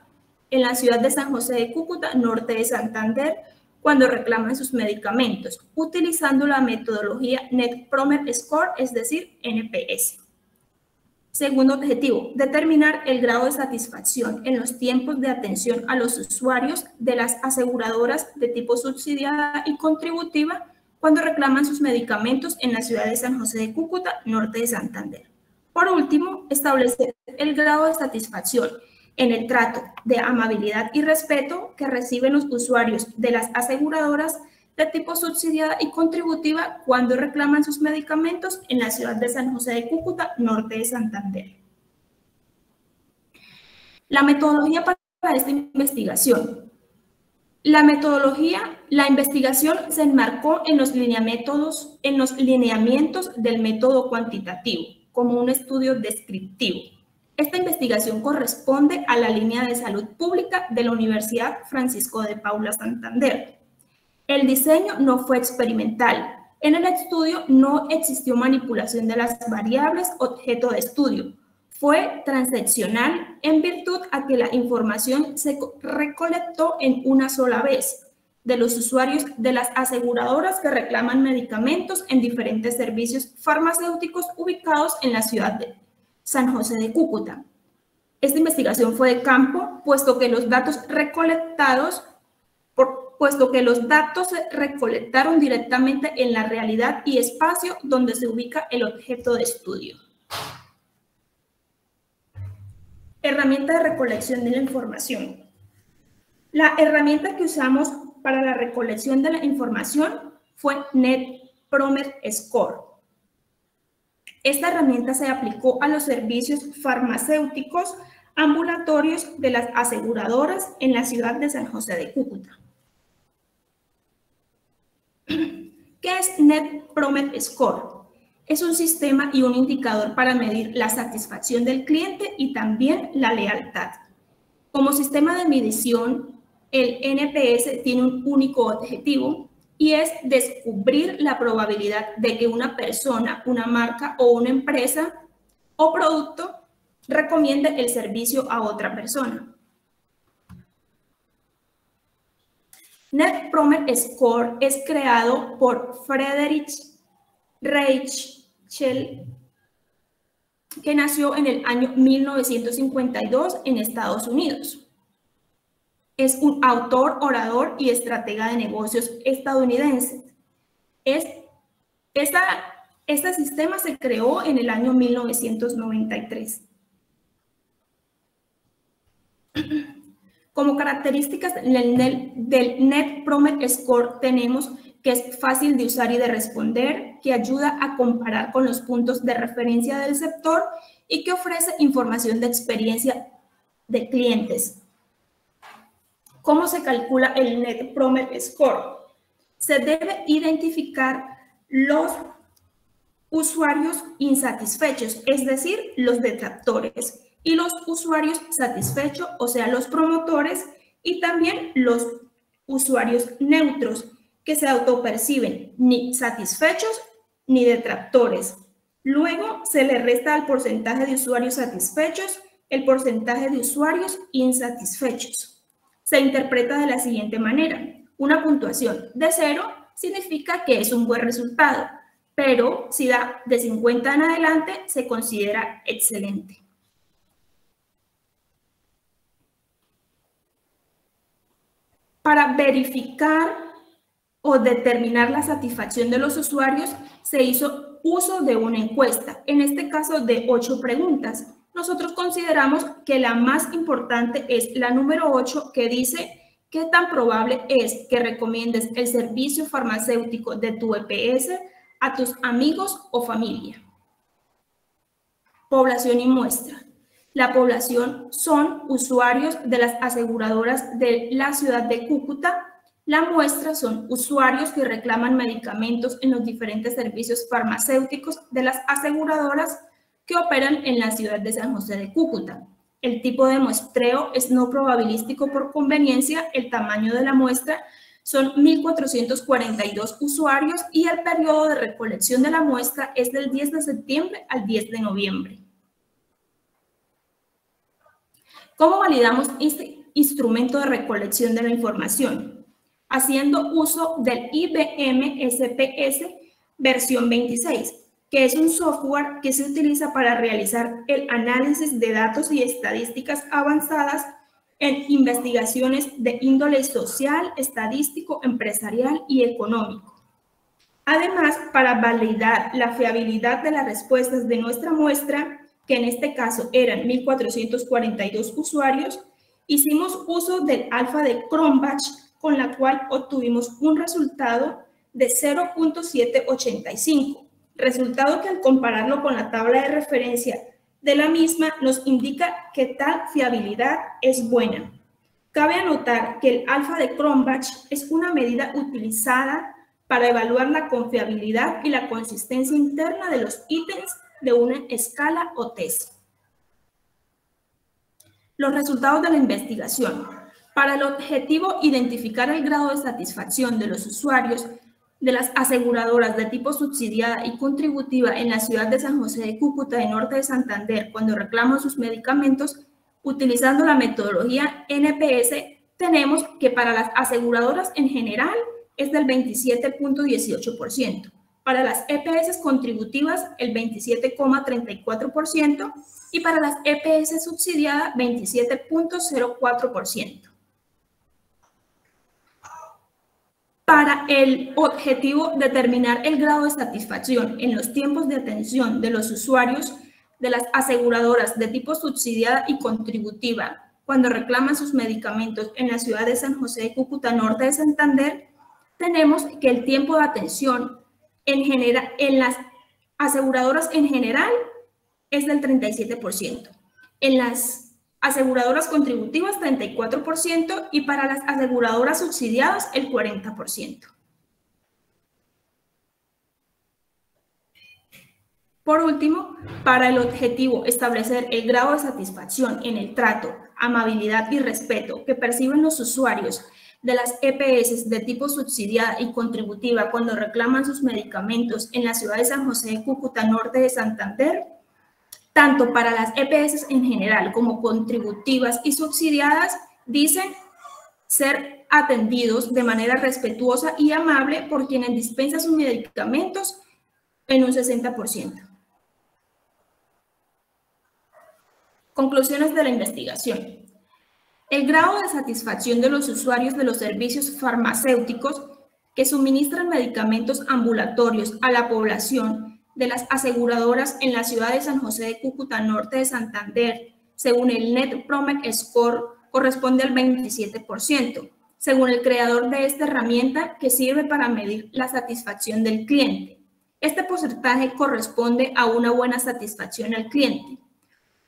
en la ciudad de San José de Cúcuta, norte de Santander, cuando reclaman sus medicamentos, utilizando la metodología Net Promoter Score, es decir, NPS. Segundo objetivo, determinar el grado de satisfacción en los tiempos de atención a los usuarios de las aseguradoras de tipo subsidiada y contributiva cuando reclaman sus medicamentos en la ciudad de San José de Cúcuta, norte de Santander. Por último, establecer el grado de satisfacción en el trato de amabilidad y respeto que reciben los usuarios de las aseguradoras de tipo subsidiada y contributiva cuando reclaman sus medicamentos en la ciudad de San José de Cúcuta, norte de Santander. La metodología para esta investigación. La investigación se enmarcó en los lineamientos del método cuantitativo, como un estudio descriptivo. Esta investigación corresponde a la línea de salud pública de la Universidad Francisco de Paula Santander. El diseño no fue experimental. En el estudio no existió manipulación de las variables objeto de estudio. Fue transaccional en virtud a que la información se recolectó en una sola vez de los usuarios de las aseguradoras que reclaman medicamentos en diferentes servicios farmacéuticos ubicados en la ciudad de San José de Cúcuta. Esta investigación fue de campo, puesto que los datos se recolectaron directamente en la realidad y espacio donde se ubica el objeto de estudio. Herramienta de recolección de la información. La herramienta que usamos para la recolección de la información fue Net Promoter Score. Esta herramienta se aplicó a los servicios farmacéuticos ambulatorios de las aseguradoras en la ciudad de San José de Cúcuta. ¿Qué es Net Promoter Score? Es un sistema y un indicador para medir la satisfacción del cliente y también la lealtad. Como sistema de medición, el NPS tiene un único objetivo y es descubrir la probabilidad de que una persona, una marca o una empresa o producto recomiende el servicio a otra persona. Net Promoter Score es creado por Friedrich Reichel, que nació en el año 1952 en Estados Unidos. Es un autor, orador y estratega de negocios estadounidense. Esta Este sistema se creó en el año 1993. Como características del Net Promoter Score tenemos que es fácil de usar y de responder, que ayuda a comparar con los puntos de referencia del sector y que ofrece información de experiencia de clientes. ¿Cómo se calcula el Net Promoter Score? Se debe identificar los usuarios insatisfechos, es decir, los detractores, y los usuarios satisfechos, o sea, los promotores, y también los usuarios neutros, que se autoperciben ni satisfechos ni detractores. Luego se le resta al porcentaje de usuarios satisfechos el porcentaje de usuarios insatisfechos. Se interpreta de la siguiente manera. Una puntuación de 0 significa que es un buen resultado, pero si da de 50 en adelante se considera excelente. Para verificar o determinar la satisfacción de los usuarios, se hizo uso de una encuesta, en este caso de 8 preguntas. Nosotros consideramos que la más importante es la número 8, que dice ¿qué tan probable es que recomiendes el servicio farmacéutico de tu EPS a tus amigos o familia? Población y muestra. La población son usuarios de las aseguradoras de la ciudad de Cúcuta. La muestra son usuarios que reclaman medicamentos en los diferentes servicios farmacéuticos de las aseguradoras que operan en la ciudad de San José de Cúcuta. El tipo de muestreo es no probabilístico por conveniencia. El tamaño de la muestra son 1.442 usuarios y el periodo de recolección de la muestra es del 10 de septiembre al 10 de noviembre. ¿Cómo validamos este instrumento de recolección de la información? Haciendo uso del IBM SPS versión 26, que es un software que se utiliza para realizar el análisis de datos y estadísticas avanzadas en investigaciones de índole social, estadístico, empresarial y económico. Además, para validar la fiabilidad de las respuestas de nuestra muestra, que en este caso eran 1.442 usuarios, hicimos uso del alfa de Cronbach, con la cual obtuvimos un resultado de 0.785, resultado que al compararlo con la tabla de referencia de la misma nos indica que tal fiabilidad es buena. Cabe anotar que el alfa de Cronbach es una medida utilizada para evaluar la confiabilidad y la consistencia interna de los ítems de una escala o test. Los resultados de la investigación. Para el objetivo identificar el grado de satisfacción de los usuarios de las aseguradoras de tipo subsidiada y contributiva en la ciudad de San José de Cúcuta, de Norte de Santander, cuando reclaman sus medicamentos, utilizando la metodología NPS, tenemos que para las aseguradoras en general es del 27.18%. Para las EPS contributivas, el 27,34%, y para las EPS subsidiadas, 27.04%. Para el objetivo determinar el grado de satisfacción en los tiempos de atención de los usuarios de las aseguradoras de tipo subsidiada y contributiva cuando reclaman sus medicamentos en la ciudad de San José de Cúcuta, Norte de Santander, tenemos que el tiempo de atención en las aseguradoras en general es del 37%. En las aseguradoras contributivas, 34%, y para las aseguradoras subsidiadas, el 40%. Por último, para el objetivo establecer el grado de satisfacción en el trato, amabilidad y respeto que perciben los usuarios de las EPS de tipo subsidiada y contributiva cuando reclaman sus medicamentos en la ciudad de San José de Cúcuta, Norte de Santander, tanto para las EPS en general como contributivas y subsidiadas, dicen ser atendidos de manera respetuosa y amable por quienes dispensan sus medicamentos en un 60%. Conclusiones de la investigación. El grado de satisfacción de los usuarios de los servicios farmacéuticos que suministran medicamentos ambulatorios a la población de las aseguradoras en la ciudad de San José de Cúcuta, norte de Santander, según el Net Promoter Score, corresponde al 27%, según el creador de esta herramienta que sirve para medir la satisfacción del cliente. Este porcentaje corresponde a una buena satisfacción al cliente.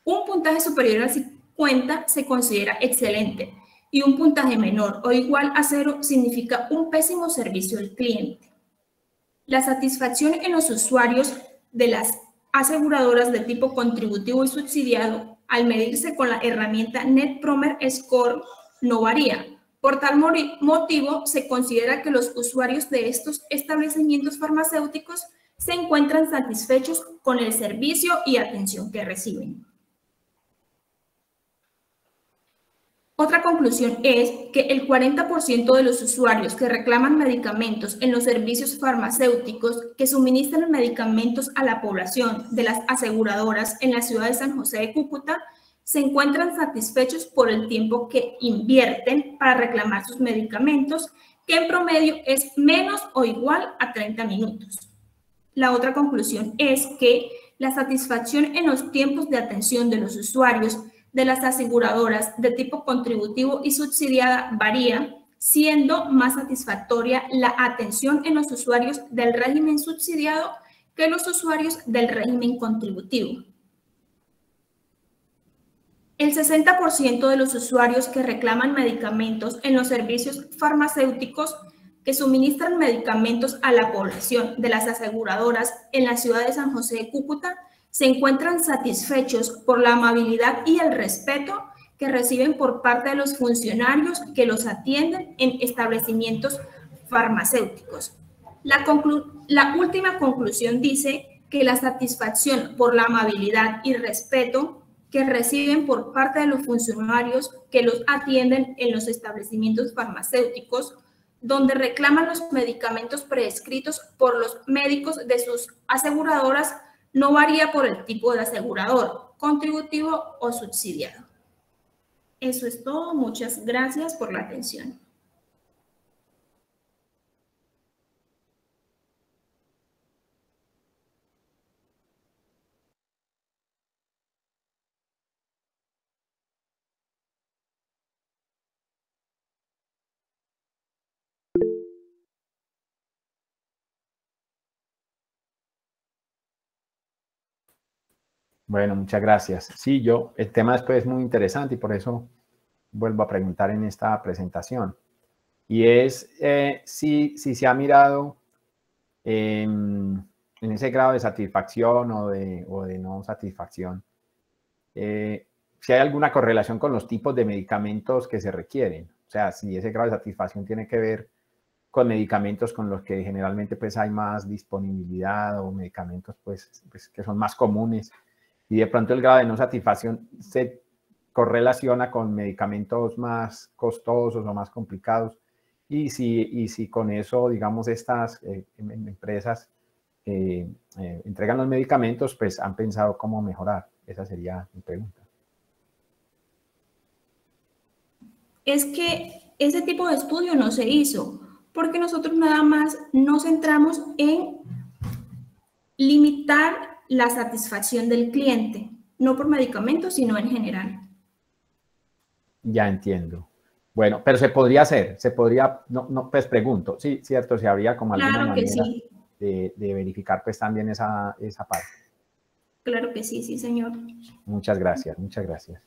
Un puntaje superior al 50 se considera excelente y un puntaje menor o igual a 0 significa un pésimo servicio al cliente. La satisfacción en los usuarios de las aseguradoras de tipo contributivo y subsidiado al medirse con la herramienta Net Promoter Score no varía. Por tal motivo, se considera que los usuarios de estos establecimientos farmacéuticos se encuentran satisfechos con el servicio y atención que reciben. Otra conclusión es que el 40% de los usuarios que reclaman medicamentos en los servicios farmacéuticos que suministran medicamentos a la población de las aseguradoras en la ciudad de San José de Cúcuta se encuentran satisfechos por el tiempo que invierten para reclamar sus medicamentos, que en promedio es menos o igual a 30 minutos. La otra conclusión es que la satisfacción en los tiempos de atención de los usuarios de las aseguradoras de tipo contributivo y subsidiada varía, siendo más satisfactoria la atención en los usuarios del régimen subsidiado que los usuarios del régimen contributivo. El 60% de los usuarios que reclaman medicamentos en los servicios farmacéuticos que suministran medicamentos a la población de las aseguradoras en la ciudad de San José de Cúcuta se encuentran satisfechos por la amabilidad y el respeto que reciben por parte de los funcionarios que los atienden en establecimientos farmacéuticos. La última conclusión dice que la satisfacción por la amabilidad y respeto que reciben por parte de los funcionarios que los atienden en los establecimientos farmacéuticos, donde reclaman los medicamentos prescritos por los médicos de sus aseguradoras, no varía por el tipo de asegurador, contributivo o subsidiado. Eso es todo. Muchas gracias por la atención. Bueno, muchas gracias. Sí, el tema después es muy interesante y por eso vuelvo a preguntar en esta presentación. Y es si se ha mirado en ese grado de satisfacción o de no satisfacción, si hay alguna correlación con los tipos de medicamentos que se requieren. O sea, si ese grado de satisfacción tiene que ver con medicamentos con los que generalmente pues hay más disponibilidad o medicamentos pues que son más comunes. Y de pronto el grado de no satisfacción se correlaciona con medicamentos más costosos o más complicados. Y si con eso, digamos, estas empresas entregan los medicamentos, pues han pensado cómo mejorar. Esa sería mi pregunta. Es que ese tipo de estudio no se hizo, porque nosotros nada más nos centramos en limitar la satisfacción del cliente, no por medicamentos, sino en general. Ya entiendo. Bueno, pero se podría hacer, no, pues pregunto, sí, cierto, si habría como alguna Claro que manera sí. de verificar pues también esa parte. Claro que sí, sí, señor. Muchas gracias, muchas gracias.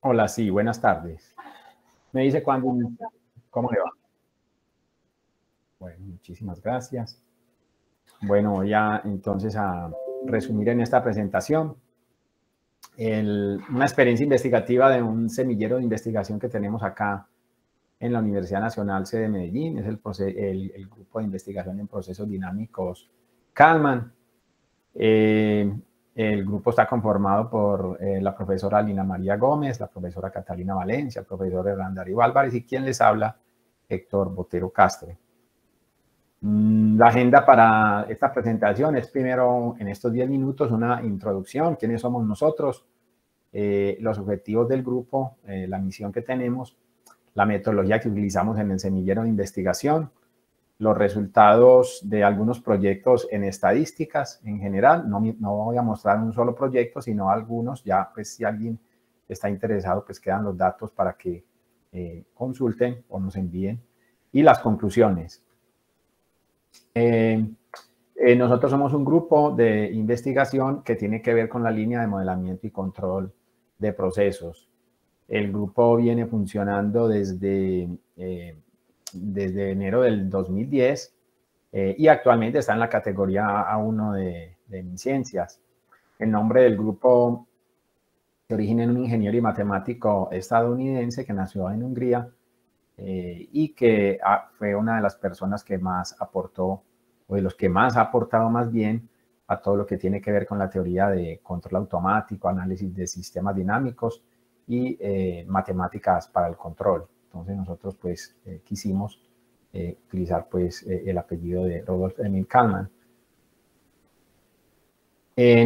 Hola, sí, buenas tardes. Me dice cuándo, cómo le va. Bueno, muchísimas gracias. Bueno, voy a entonces a resumir en esta presentación una experiencia investigativa de un semillero de investigación que tenemos acá en la Universidad Nacional sede de Medellín. Es el grupo de investigación en procesos dinámicos Kalman. El grupo está conformado por la profesora Lina María Gómez, la profesora Catalina Valencia, el profesor Hernán Darío Álvarez y quien les habla, Héctor Botero Castro. La agenda para esta presentación es primero, en estos 10 minutos, una introducción, quiénes somos nosotros, los objetivos del grupo, la misión que tenemos, la metodología que utilizamos en el semillero de investigación, los resultados de algunos proyectos en estadísticas en general. No voy a mostrar un solo proyecto, sino algunos. Ya, pues, si alguien está interesado, pues quedan los datos para que consulten o nos envíen. Y las conclusiones. Nosotros somos un grupo de investigación que tiene que ver con la línea de modelamiento y control de procesos. El grupo viene funcionando desde enero del 2010 y actualmente está en la categoría A1 de MinCiencias. El nombre del grupo se origina en un ingeniero y matemático estadounidense que nació en Hungría y que fue una de las personas que más aportó, o de los que más ha aportado más bien, a todo lo que tiene que ver con la teoría de control automático, análisis de sistemas dinámicos y matemáticas para el control. Entonces nosotros pues quisimos utilizar pues el apellido de Rudolf Emil Kalman.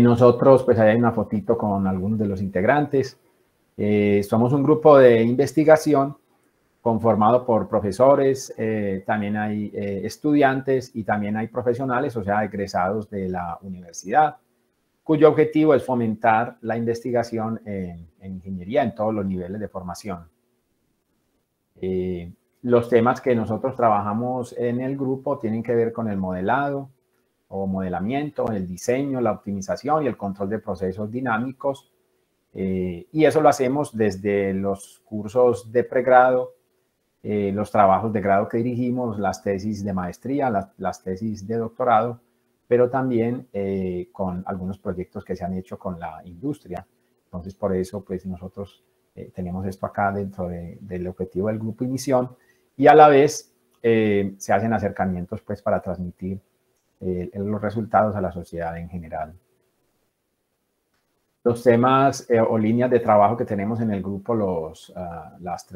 Nosotros pues ahí hay una fotito con algunos de los integrantes. Somos un grupo de investigación conformado por profesores, también hay estudiantes y también hay profesionales, o sea, egresados de la universidad, cuyo objetivo es fomentar la investigación en ingeniería en todos los niveles de formación. Los temas que nosotros trabajamos en el grupo tienen que ver con el modelado o modelamiento, el diseño, la optimización y el control de procesos dinámicos. Y eso lo hacemos desde los cursos de pregrado, los trabajos de grado que dirigimos, las tesis de maestría, las tesis de doctorado, pero también con algunos proyectos que se han hecho con la industria. Entonces, por eso, pues nosotros tenemos esto acá dentro del objetivo del grupo y misión, y a la vez se hacen acercamientos pues para transmitir los resultados a la sociedad en general. Los temas o líneas de trabajo que tenemos en el grupo, las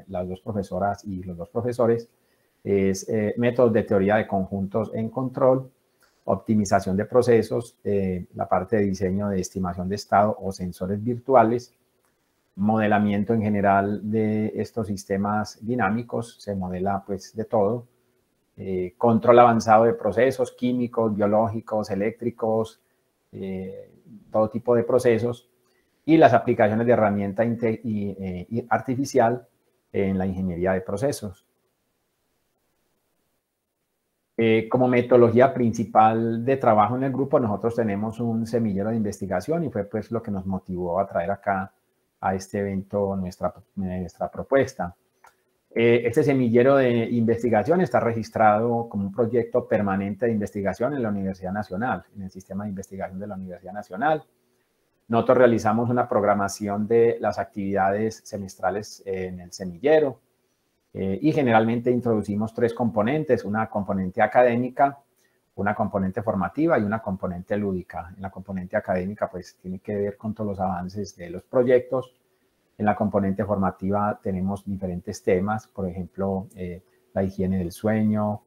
dos profesoras y los dos profesores, es métodos de teoría de conjuntos en control, optimización de procesos, la parte de diseño de estimación de estado o sensores virtuales, modelamiento en general de estos sistemas dinámicos, se modela pues de todo, control avanzado de procesos químicos, biológicos, eléctricos, todo tipo de procesos, y las aplicaciones de herramienta artificial en la ingeniería de procesos. Como metodología principal de trabajo en el grupo, nosotros tenemos un semillero de investigación y fue pues lo que nos motivó a traer acá a este evento nuestra propuesta. Este semillero de investigación está registrado como un proyecto permanente de investigación en la Universidad Nacional, en el sistema de investigación de la Universidad Nacional. Nosotros realizamos una programación de las actividades semestrales en el semillero y generalmente introducimos 3 componentes, una componente académica, una componente formativa y una componente lúdica. En la componente académica pues tiene que ver con todos los avances de los proyectos. En la componente formativa tenemos diferentes temas, por ejemplo, la higiene del sueño,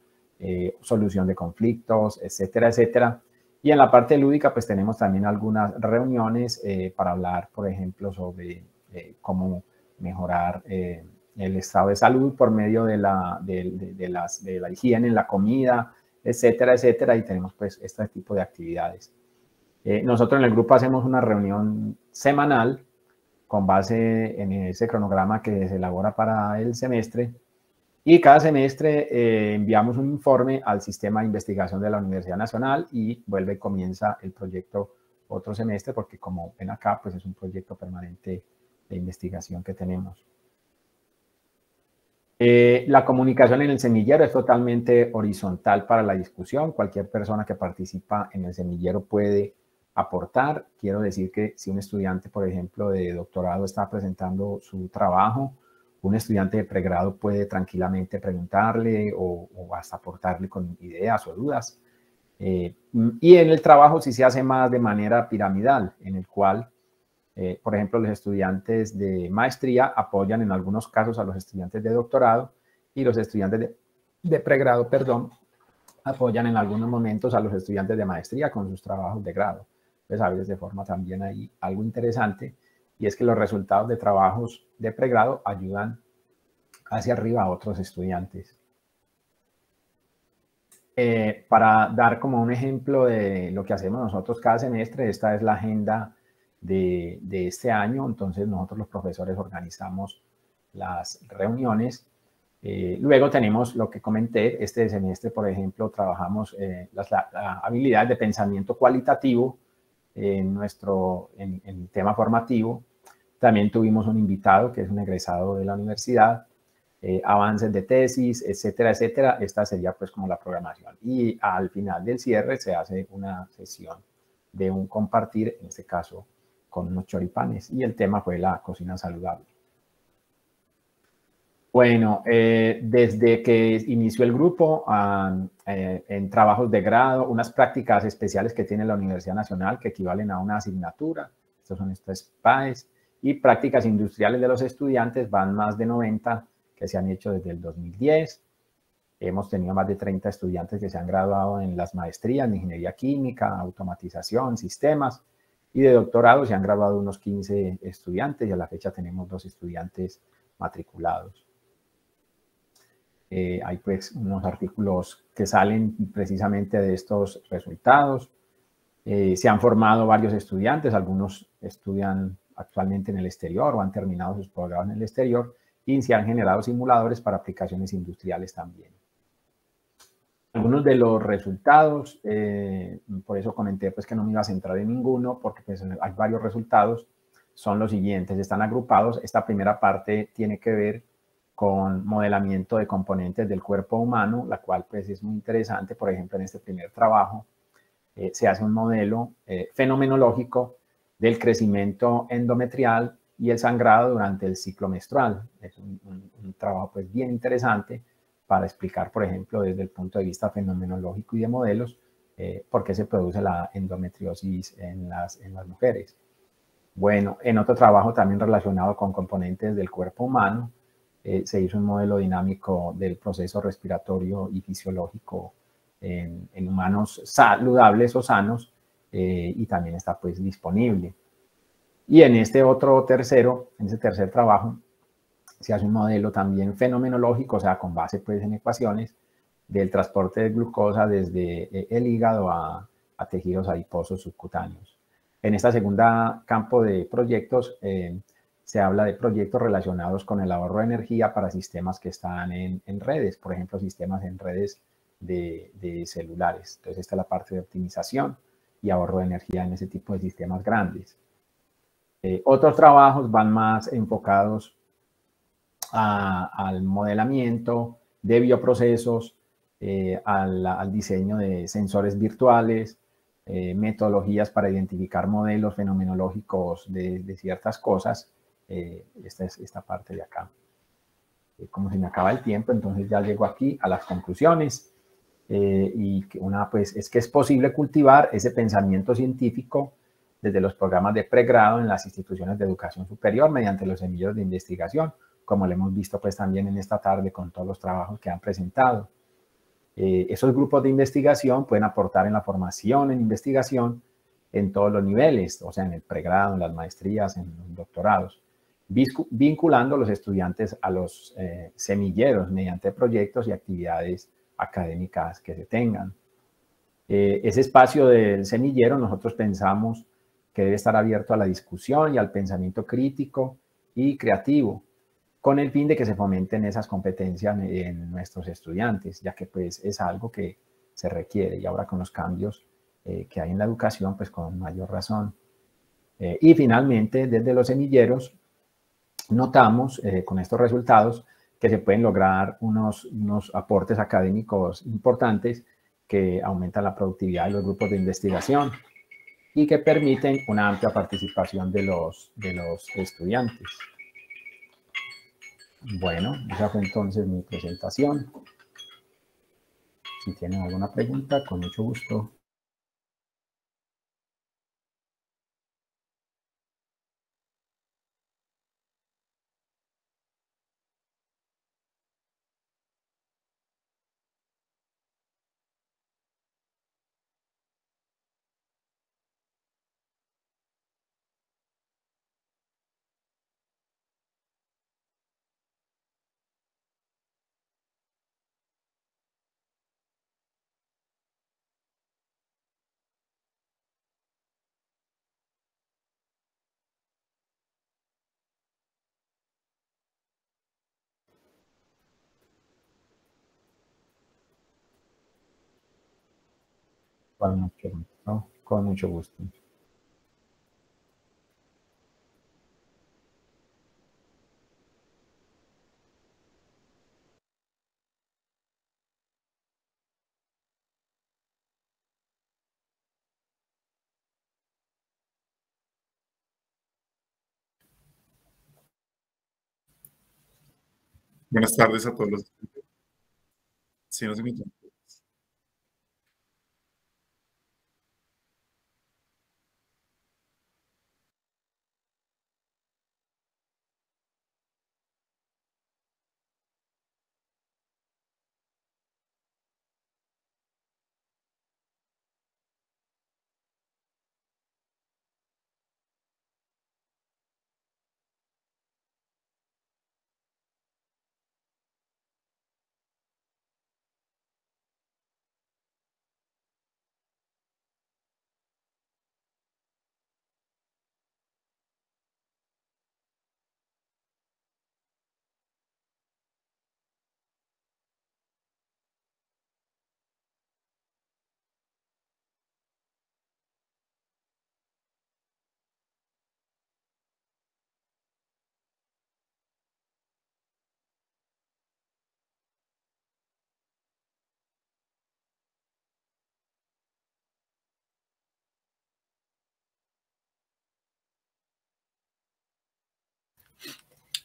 solución de conflictos, etcétera, etcétera. Y en la parte lúdica, pues tenemos también algunas reuniones para hablar, por ejemplo, sobre cómo mejorar el estado de salud por medio de la higiene en la comida, etcétera, etcétera. Y tenemos pues este tipo de actividades. Nosotros en el grupo hacemos una reunión semanal con base en ese cronograma que se elabora para el semestre. Y cada semestre enviamos un informe al sistema de investigación de la Universidad Nacional y vuelve y comienza el proyecto otro semestre, porque como ven acá, pues es un proyecto permanente de investigación que tenemos. La comunicación en el semillero es totalmente horizontal para la discusión. Cualquier persona que participa en el semillero puede aportar. Quiero decir que si un estudiante, por ejemplo, de doctorado está presentando su trabajo, un estudiante de pregrado puede tranquilamente preguntarle o hasta aportarle con ideas o dudas. Y en el trabajo sí se hace más de manera piramidal, en el cual, por ejemplo, los estudiantes de maestría apoyan en algunos casos a los estudiantes de doctorado y los estudiantes de pregrado, perdón, apoyan en algunos momentos a los estudiantes de maestría con sus trabajos de grado. Entonces, a veces se forma también ahí algo interesante, y es que los resultados de trabajos de pregrado ayudan hacia arriba a otros estudiantes. Para dar como un ejemplo de lo que hacemos nosotros cada semestre, esta es la agenda de este año. Entonces nosotros los profesores organizamos las reuniones. Luego tenemos lo que comenté, este semestre, por ejemplo, trabajamos las habilidades de pensamiento cualitativo en el tema formativo. También tuvimos un invitado que es un egresado de la universidad, avances de tesis, etcétera, etcétera. Esta sería pues como la programación. Y al final del cierre se hace una sesión de un compartir, en este caso con unos choripanes, y el tema fue la cocina saludable. Bueno, desde que inició el grupo en trabajos de grado, unas prácticas especiales que tiene la Universidad Nacional que equivalen a una asignatura, estos son estos PAES, y prácticas industriales de los estudiantes, van más de 90 que se han hecho desde el 2010. Hemos tenido más de 30 estudiantes que se han graduado en las maestrías de ingeniería química, automatización, sistemas, y de doctorado se han graduado unos 15 estudiantes, y a la fecha tenemos 2 estudiantes matriculados. Hay pues unos artículos que salen precisamente de estos resultados. Se han formado varios estudiantes, algunos estudian actualmente en el exterior o han terminado sus posgrados en el exterior, y se han generado simuladores para aplicaciones industriales también. Algunos de los resultados, por eso comenté pues que no me iba a centrar en ninguno, porque pues hay varios resultados, son los siguientes, están agrupados. Esta primera parte tiene que ver con modelamiento de componentes del cuerpo humano, la cual pues es muy interesante. Por ejemplo, en este primer trabajo se hace un modelo fenomenológico del crecimiento endometrial y el sangrado durante el ciclo menstrual. Es un trabajo pues bien interesante para explicar, por ejemplo, desde el punto de vista fenomenológico y de modelos, por qué se produce la endometriosis en las mujeres. Bueno, en otro trabajo también relacionado con componentes del cuerpo humano, se hizo un modelo dinámico del proceso respiratorio y fisiológico en humanos saludables o sanos, y también está pues disponible. Y en este tercer trabajo, se hace un modelo también fenomenológico, o sea, con base pues en ecuaciones, del transporte de glucosa desde el hígado a tejidos adiposos subcutáneos. En esta segunda campo de proyectos, se habla de proyectos relacionados con el ahorro de energía para sistemas que están en redes, por ejemplo, sistemas en redes de celulares. Entonces, esta es la parte de optimización y ahorro de energía en ese tipo de sistemas grandes. Otros trabajos van más enfocados al modelamiento de bioprocesos, al diseño de sensores virtuales, metodologías para identificar modelos fenomenológicos de ciertas cosas. Esta es esta parte de acá. Como se me acaba el tiempo, entonces ya llego aquí a las conclusiones. Y una pues es que es posible cultivar ese pensamiento científico desde los programas de pregrado en las instituciones de educación superior mediante los semilleros de investigación, como lo hemos visto pues también en esta tarde con todos los trabajos que han presentado. Esos grupos de investigación pueden aportar en la formación en investigación en todos los niveles, o sea, en el pregrado, en las maestrías, en los doctorados, vinculando a los estudiantes a los semilleros mediante proyectos y actividades académicas que se tengan. Ese espacio del semillero nosotros pensamos que debe estar abierto a la discusión y al pensamiento crítico y creativo, con el fin de que se fomenten esas competencias en nuestros estudiantes, ya que pues es algo que se requiere, y ahora con los cambios que hay en la educación, pues con mayor razón. Y finalmente, desde los semilleros, notamos con estos resultados que se pueden lograr unos aportes académicos importantes que aumentan la productividad de los grupos de investigación y que permiten una amplia participación de los estudiantes. Bueno, esa fue entonces mi presentación. Si tienen alguna pregunta, con mucho gusto. Con mucho gusto. Buenas tardes a todos los. Sí, nos invitan.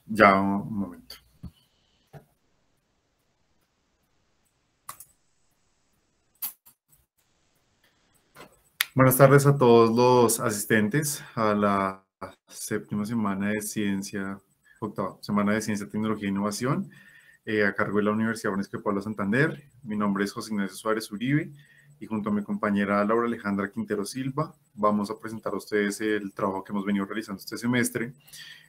Ya, un momento. Buenas tardes a todos los asistentes a la séptima semana de ciencia, octava semana de ciencia, tecnología e innovación, a cargo de la Universidad Básica de Pablo Santander. Mi nombre es José Ignacio Suárez Uribe y junto a mi compañera Laura Alejandra Quintero Silva vamos a presentar a ustedes el trabajo que hemos venido realizando este semestre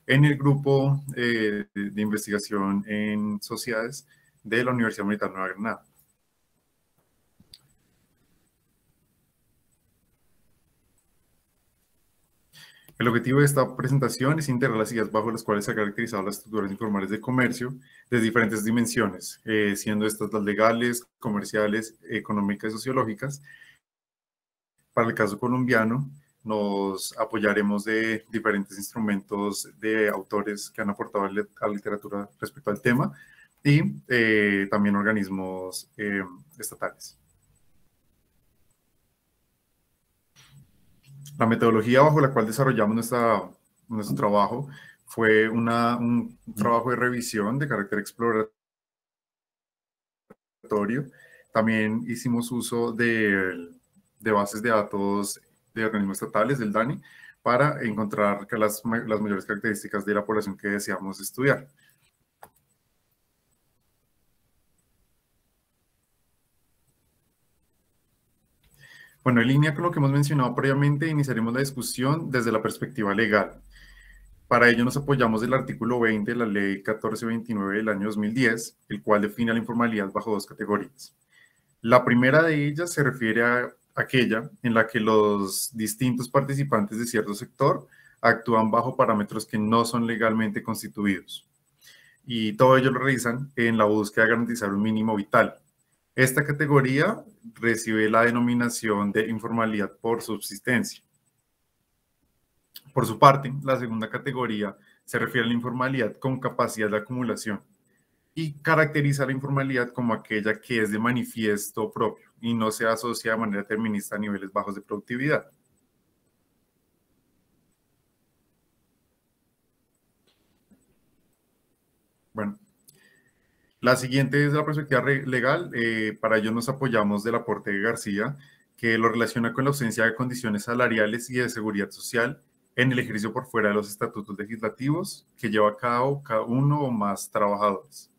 en el grupo de investigación en sociedades de la Universidad Militar Nueva Granada. El objetivo de esta presentación es integrar las ideas bajo las cuales se ha caracterizado las estructuras informales de comercio de diferentes dimensiones, siendo estas las legales, comerciales, económicas y sociológicas. Para el caso colombiano, nos apoyaremos de diferentes instrumentos de autores que han aportado a la literatura respecto al tema y también organismos estatales. La metodología bajo la cual desarrollamos nuestro trabajo fue un trabajo de revisión de carácter exploratorio. También hicimos uso de bases de datos de organismos estatales, del DANI, para encontrar las mayores características de la población que deseamos estudiar. Bueno, en línea con lo que hemos mencionado previamente, iniciaremos la discusión desde la perspectiva legal. Para ello nos apoyamos del artículo 20 de la Ley 1429 del año 2010, el cual define la informalidad bajo dos categorías. La primera de ellas se refiere a aquella en la que los distintos participantes de cierto sector actúan bajo parámetros que no son legalmente constituidos. Y todo ello lo realizan en la búsqueda de garantizar un mínimo vital. Esta categoría recibe la denominación de informalidad por subsistencia. Por su parte, la segunda categoría se refiere a la informalidad con capacidad de acumulación y caracteriza la informalidad como aquella que es de manifiesto propio y no se asocia de manera determinista a niveles bajos de productividad. Bueno, la siguiente es la perspectiva legal. Para ello nos apoyamos del aporte de García, que lo relaciona con la ausencia de condiciones salariales y de seguridad social en el ejercicio por fuera de los estatutos legislativos que lleva a cabo cada uno o más trabajadores.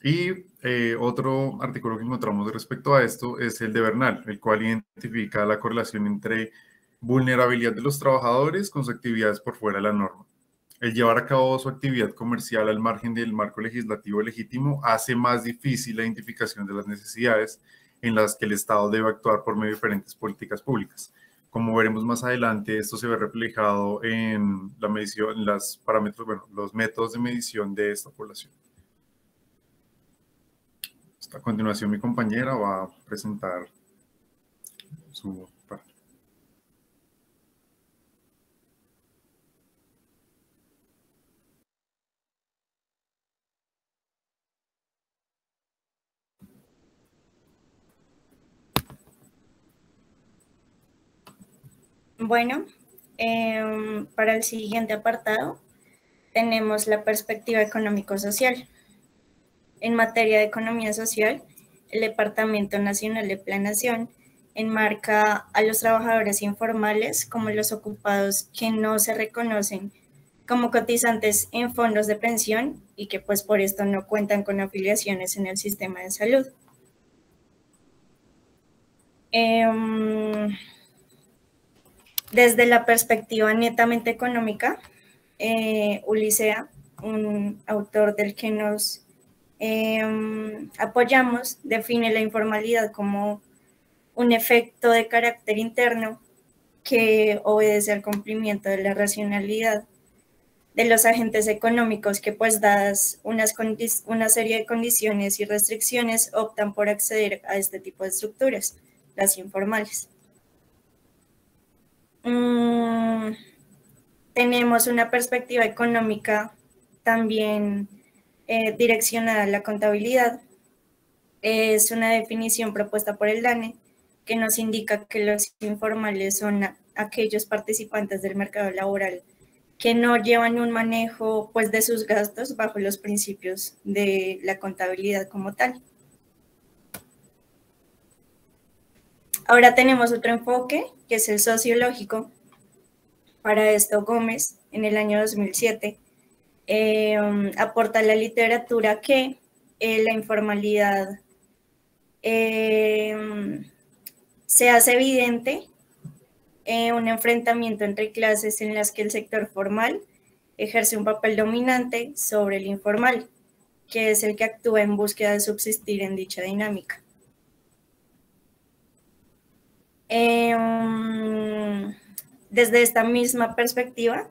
Y otro artículo que encontramos respecto a esto es el de Bernal, el cual identifica la correlación entre vulnerabilidad de los trabajadores con sus actividades por fuera de la norma. El llevar a cabo su actividad comercial al margen del marco legislativo legítimo hace más difícil la identificación de las necesidades en las que el Estado debe actuar por medio de diferentes políticas públicas. Como veremos más adelante, esto se ve reflejado en la medición, en los parámetros, bueno, los métodos de medición de esta población. A continuación, mi compañera va a presentar su parte. Bueno, para el siguiente apartado tenemos la perspectiva económico-social. En materia de economía social, el Departamento Nacional de Planeación enmarca a los trabajadores informales como los ocupados que no se reconocen como cotizantes en fondos de pensión y que pues por esto no cuentan con afiliaciones en el sistema de salud. Desde la perspectiva netamente económica, Ulicea, un autor del que nos apoyamos, define la informalidad como un efecto de carácter interno que obedece al cumplimiento de la racionalidad de los agentes económicos que pues dadas una serie de condiciones y restricciones optan por acceder a este tipo de estructuras, las informales. Tenemos una perspectiva económica también direccionada a la contabilidad. Es una definición propuesta por el DANE que nos indica que los informales son aquellos participantes del mercado laboral que no llevan un manejo pues, de sus gastos bajo los principios de la contabilidad como tal. Ahora tenemos otro enfoque, que es el sociológico. Para esto, Gómez, en el año 2007, aporta a la literatura que la informalidad se hace evidente un enfrentamiento entre clases en las que el sector formal ejerce un papel dominante sobre el informal, que es el que actúa en búsqueda de subsistir en dicha dinámica. Desde esta misma perspectiva,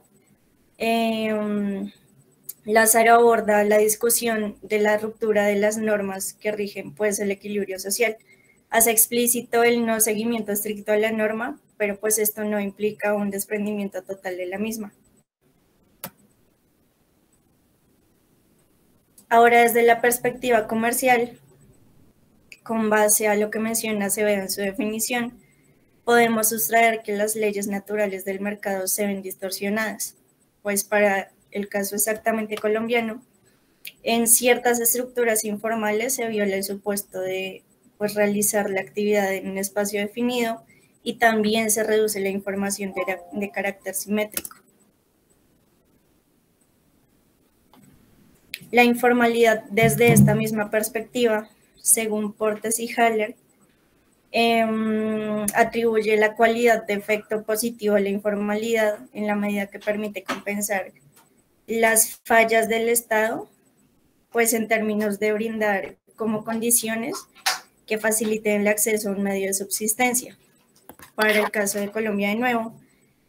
Lázaro aborda la discusión de la ruptura de las normas que rigen pues, el equilibrio social. Hace explícito el no seguimiento estricto a la norma, pero pues esto no implica un desprendimiento total de la misma. Ahora, desde la perspectiva comercial, con base a lo que menciona Acevedo en su definición, podemos sustraer que las leyes naturales del mercado se ven distorsionadas, pues para el caso exactamente colombiano, en ciertas estructuras informales se viola el supuesto de pues, realizar la actividad en un espacio definido y también se reduce la información de carácter simétrico. La informalidad desde esta misma perspectiva, según Portes y Haller, atribuye la cualidad de efecto positivo a la informalidad en la medida que permite compensar las fallas del Estado, pues en términos de brindar como condiciones que faciliten el acceso a un medio de subsistencia. Para el caso de Colombia, de nuevo,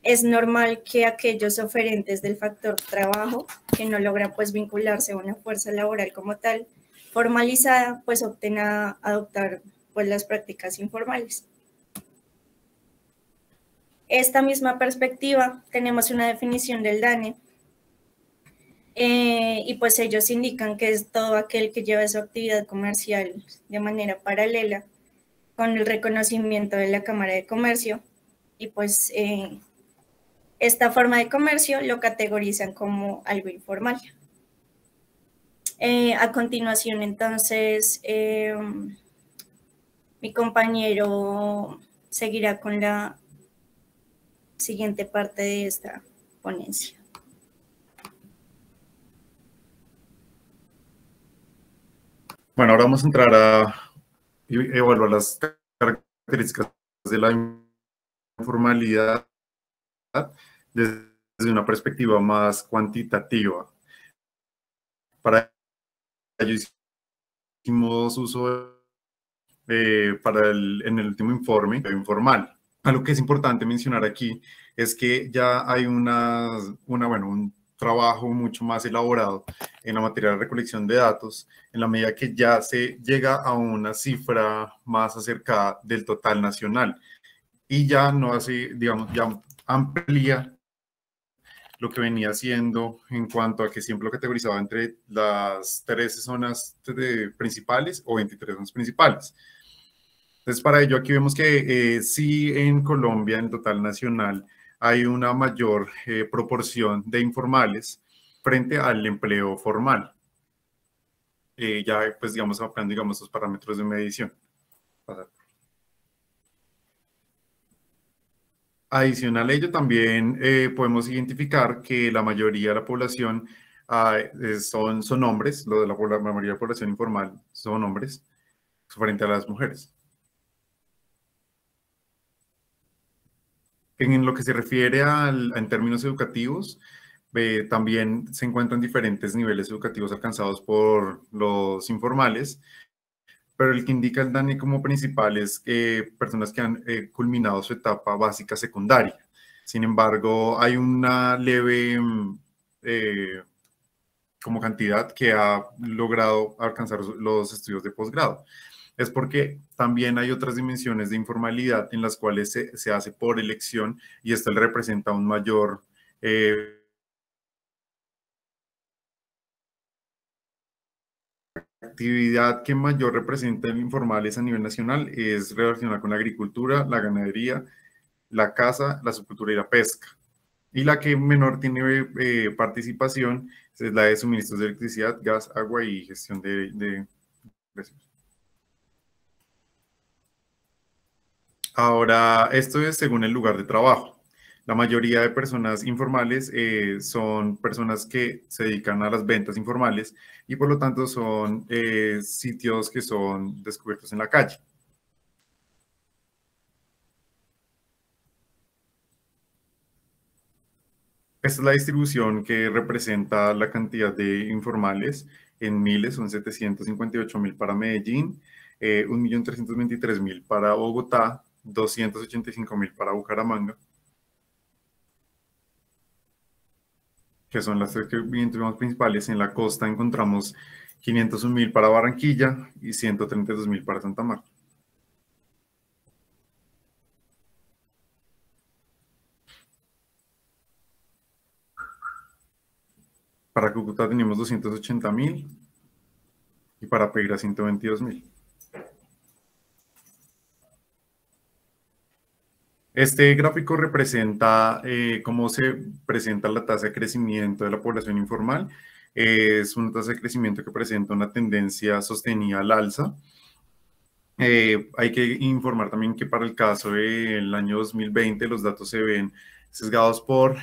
es normal que aquellos oferentes del factor trabajo que no logran pues vincularse a una fuerza laboral como tal, formalizada, pues opten a adoptar pues las prácticas informales. esta misma perspectiva tenemos una definición del DANE y pues ellos indican que es todo aquel que lleva su actividad comercial de manera paralela con el reconocimiento de la Cámara de Comercio y pues esta forma de comercio lo categorizan como algo informal. A continuación, entonces, mi compañero seguirá con la siguiente parte de esta ponencia. Bueno, ahora vamos a entrar a evaluar las características de la informalidad desde una perspectiva más cuantitativa. Para ello hicimos uso en el último informe informal. Algo que es importante mencionar aquí es que ya hay un trabajo mucho más elaborado en la materia de recolección de datos, en la medida que ya se llega a una cifra más acercada del total nacional y ya no hace, digamos, ya amplía lo que venía haciendo en cuanto a que siempre lo categorizaba entre las 13 zonas principales o 23 zonas principales. Entonces, para ello aquí vemos que sí en Colombia, en total nacional, hay una mayor proporción de informales frente al empleo formal. Ya, pues, digamos, aplicando, digamos, los parámetros de medición. Adicional a ello, también podemos identificar que la mayoría de la población son hombres, la mayoría de la población informal son hombres frente a las mujeres. En lo que se refiere en términos educativos, también se encuentran diferentes niveles educativos alcanzados por los informales, pero el que indica el DANE como principal es personas que han culminado su etapa básica secundaria. Sin embargo, hay una leve como cantidad que ha logrado alcanzar los estudios de posgrado. Es porque también hay otras dimensiones de informalidad en las cuales se hace por elección y esto le representa un mayor actividad que mayor representa el informales a nivel nacional es relacionada con la agricultura, la ganadería, la caza, la subcultura y la pesca. Y la que menor tiene participación es la de suministros de electricidad, gas, agua y gestión de residuos. Ahora, esto es según el lugar de trabajo. La mayoría de personas informales son personas que se dedican a las ventas informales y por lo tanto son sitios que son descubiertos en la calle. Esta es la distribución que representa la cantidad de informales en miles, son 758.000 para Medellín, 1.323.000 para Bogotá, 285.000 para Bucaramanga, que son las tres que más principales. En la costa encontramos 501.000 para Barranquilla y 132.000 para Santa Marta. Para Cúcuta tenemos 280.000 y para Pereira 122.000. Este gráfico representa cómo se presenta la tasa de crecimiento de la población informal. Es una tasa de crecimiento que presenta una tendencia sostenida al alza. Hay que informar también que para el caso del año 2020 los datos se ven sesgados por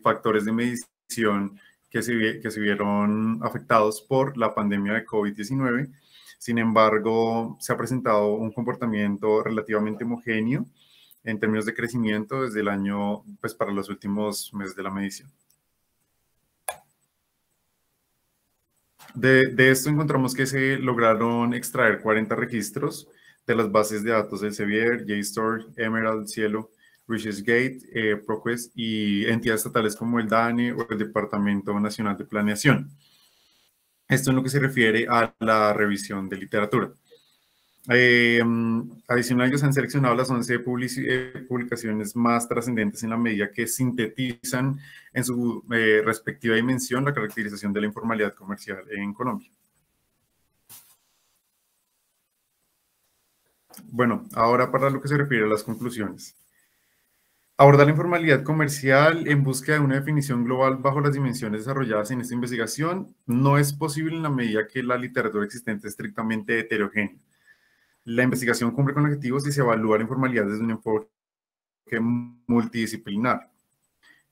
factores de medición que se vieron afectados por la pandemia de COVID-19. Sin embargo, se ha presentado un comportamiento relativamente homogéneo en términos de crecimiento desde el año, pues para los últimos meses de la medición. De esto encontramos que se lograron extraer 40 registros de las bases de datos del Sevier, JSTOR, Emerald, Cielo, ResearchGate, ProQuest y entidades estatales como el DANE o el Departamento Nacional de Planeación. Esto en lo que se refiere a la revisión de literatura. Adicional, ellos han seleccionado las 11 publicaciones más trascendentes en la medida que sintetizan en su respectiva dimensión la caracterización de la informalidad comercial en Colombia. Bueno, ahora para lo que se refiere a las conclusiones. Abordar la informalidad comercial en búsqueda de una definición global bajo las dimensiones desarrolladas en esta investigación no es posible en la medida que la literatura existente es estrictamente heterogénea. La investigación cumple con objetivos y se evalúa la informalidad desde un enfoque multidisciplinar.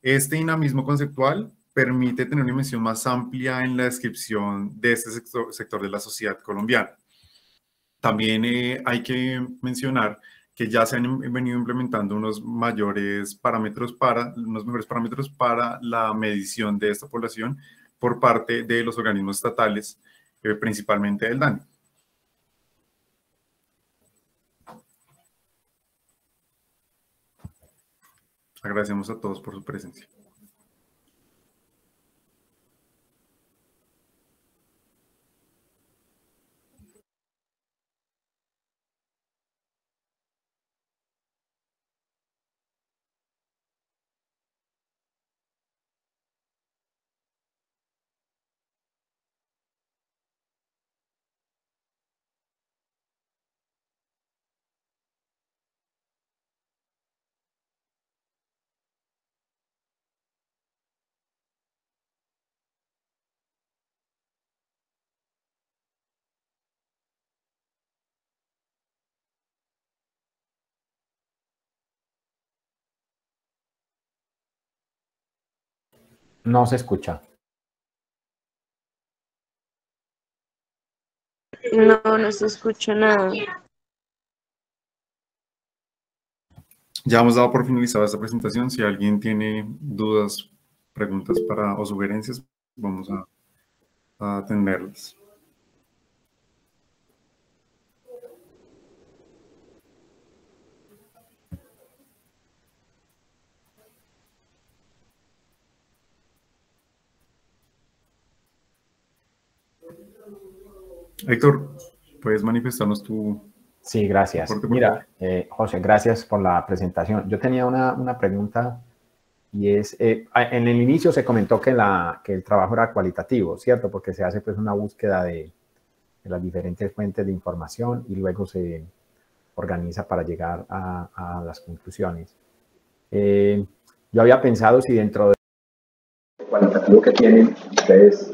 Este dinamismo conceptual permite tener una dimensión más amplia en la descripción de este sector de la sociedad colombiana. También hay que mencionar que ya se han venido implementando unos mejores parámetros para la medición de esta población por parte de los organismos estatales, principalmente del DANE. Agradecemos a todos por su presencia. No se escucha. No, no se escucha nada. Ya hemos dado por finalizada esta presentación. Si alguien tiene dudas, preguntas o sugerencias, vamos a atenderlas. Héctor, ¿puedes manifestarnos tu... Sí, gracias. Mira, José, gracias por la presentación. Yo tenía una pregunta y es, en el inicio se comentó que el trabajo era cualitativo, ¿cierto? Porque se hace pues una búsqueda de las diferentes fuentes de información y luego se organiza para llegar a las conclusiones. Yo había pensado si dentro del cualitativo que tienen ustedes...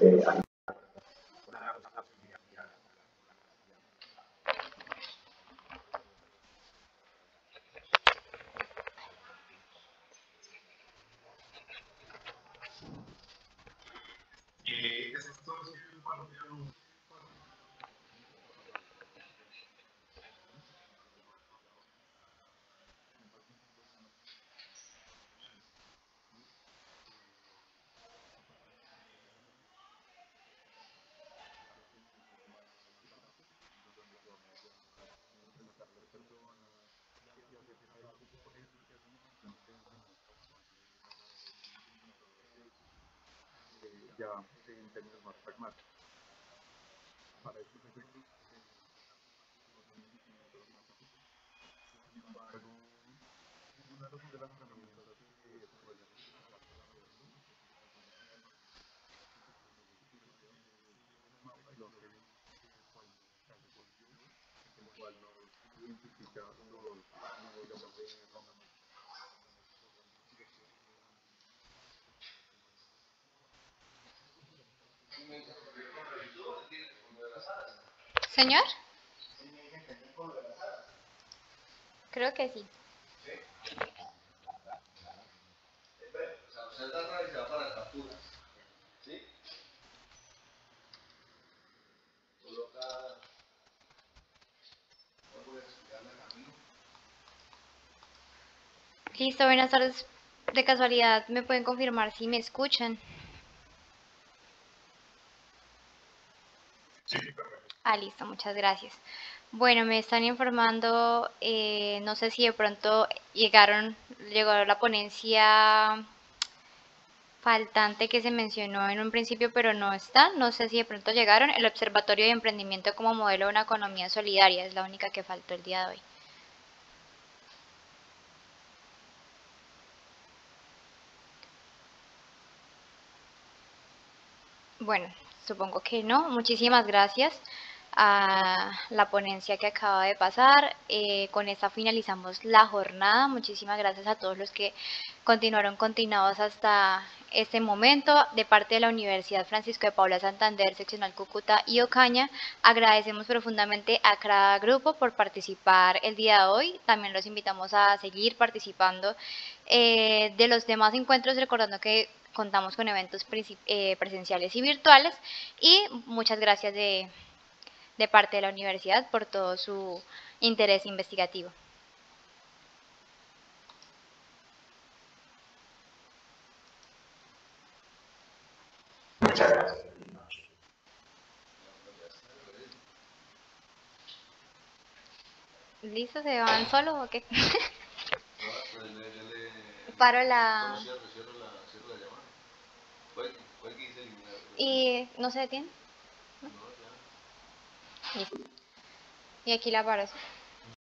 en términos más pragmáticos. Para estos efectos, sin embargo, una de las herramientas de el cual nos identifica los ¿Señor? Creo que sí. Listo, buenas tardes. De casualidad, ¿me pueden confirmar si me escuchan? Sí. Ah, listo, muchas gracias. Bueno, me están informando, no sé si de pronto llegó la ponencia faltante que se mencionó en un principio pero no está, no sé si de pronto llegaron, el Observatorio de Emprendimiento como modelo de una economía solidaria, es la única que faltó el día de hoy. Bueno, supongo que no. Muchísimas gracias a la ponencia que acaba de pasar. Con esta finalizamos la jornada. Muchísimas gracias a todos los que continuados hasta este momento. De parte de la Universidad Francisco de Paula Santander, Seccional Cúcuta y Ocaña, agradecemos profundamente a cada grupo por participar el día de hoy. También los invitamos a seguir participando de los demás encuentros, recordando que contamos con eventos presenciales y virtuales, y muchas gracias de parte de la universidad por todo su interés investigativo. Muchas gracias. ¿Listo? ¿Se van solos o qué? Paro la... ¿Y no se detiene? ¿No? Listo. Y aquí la paro.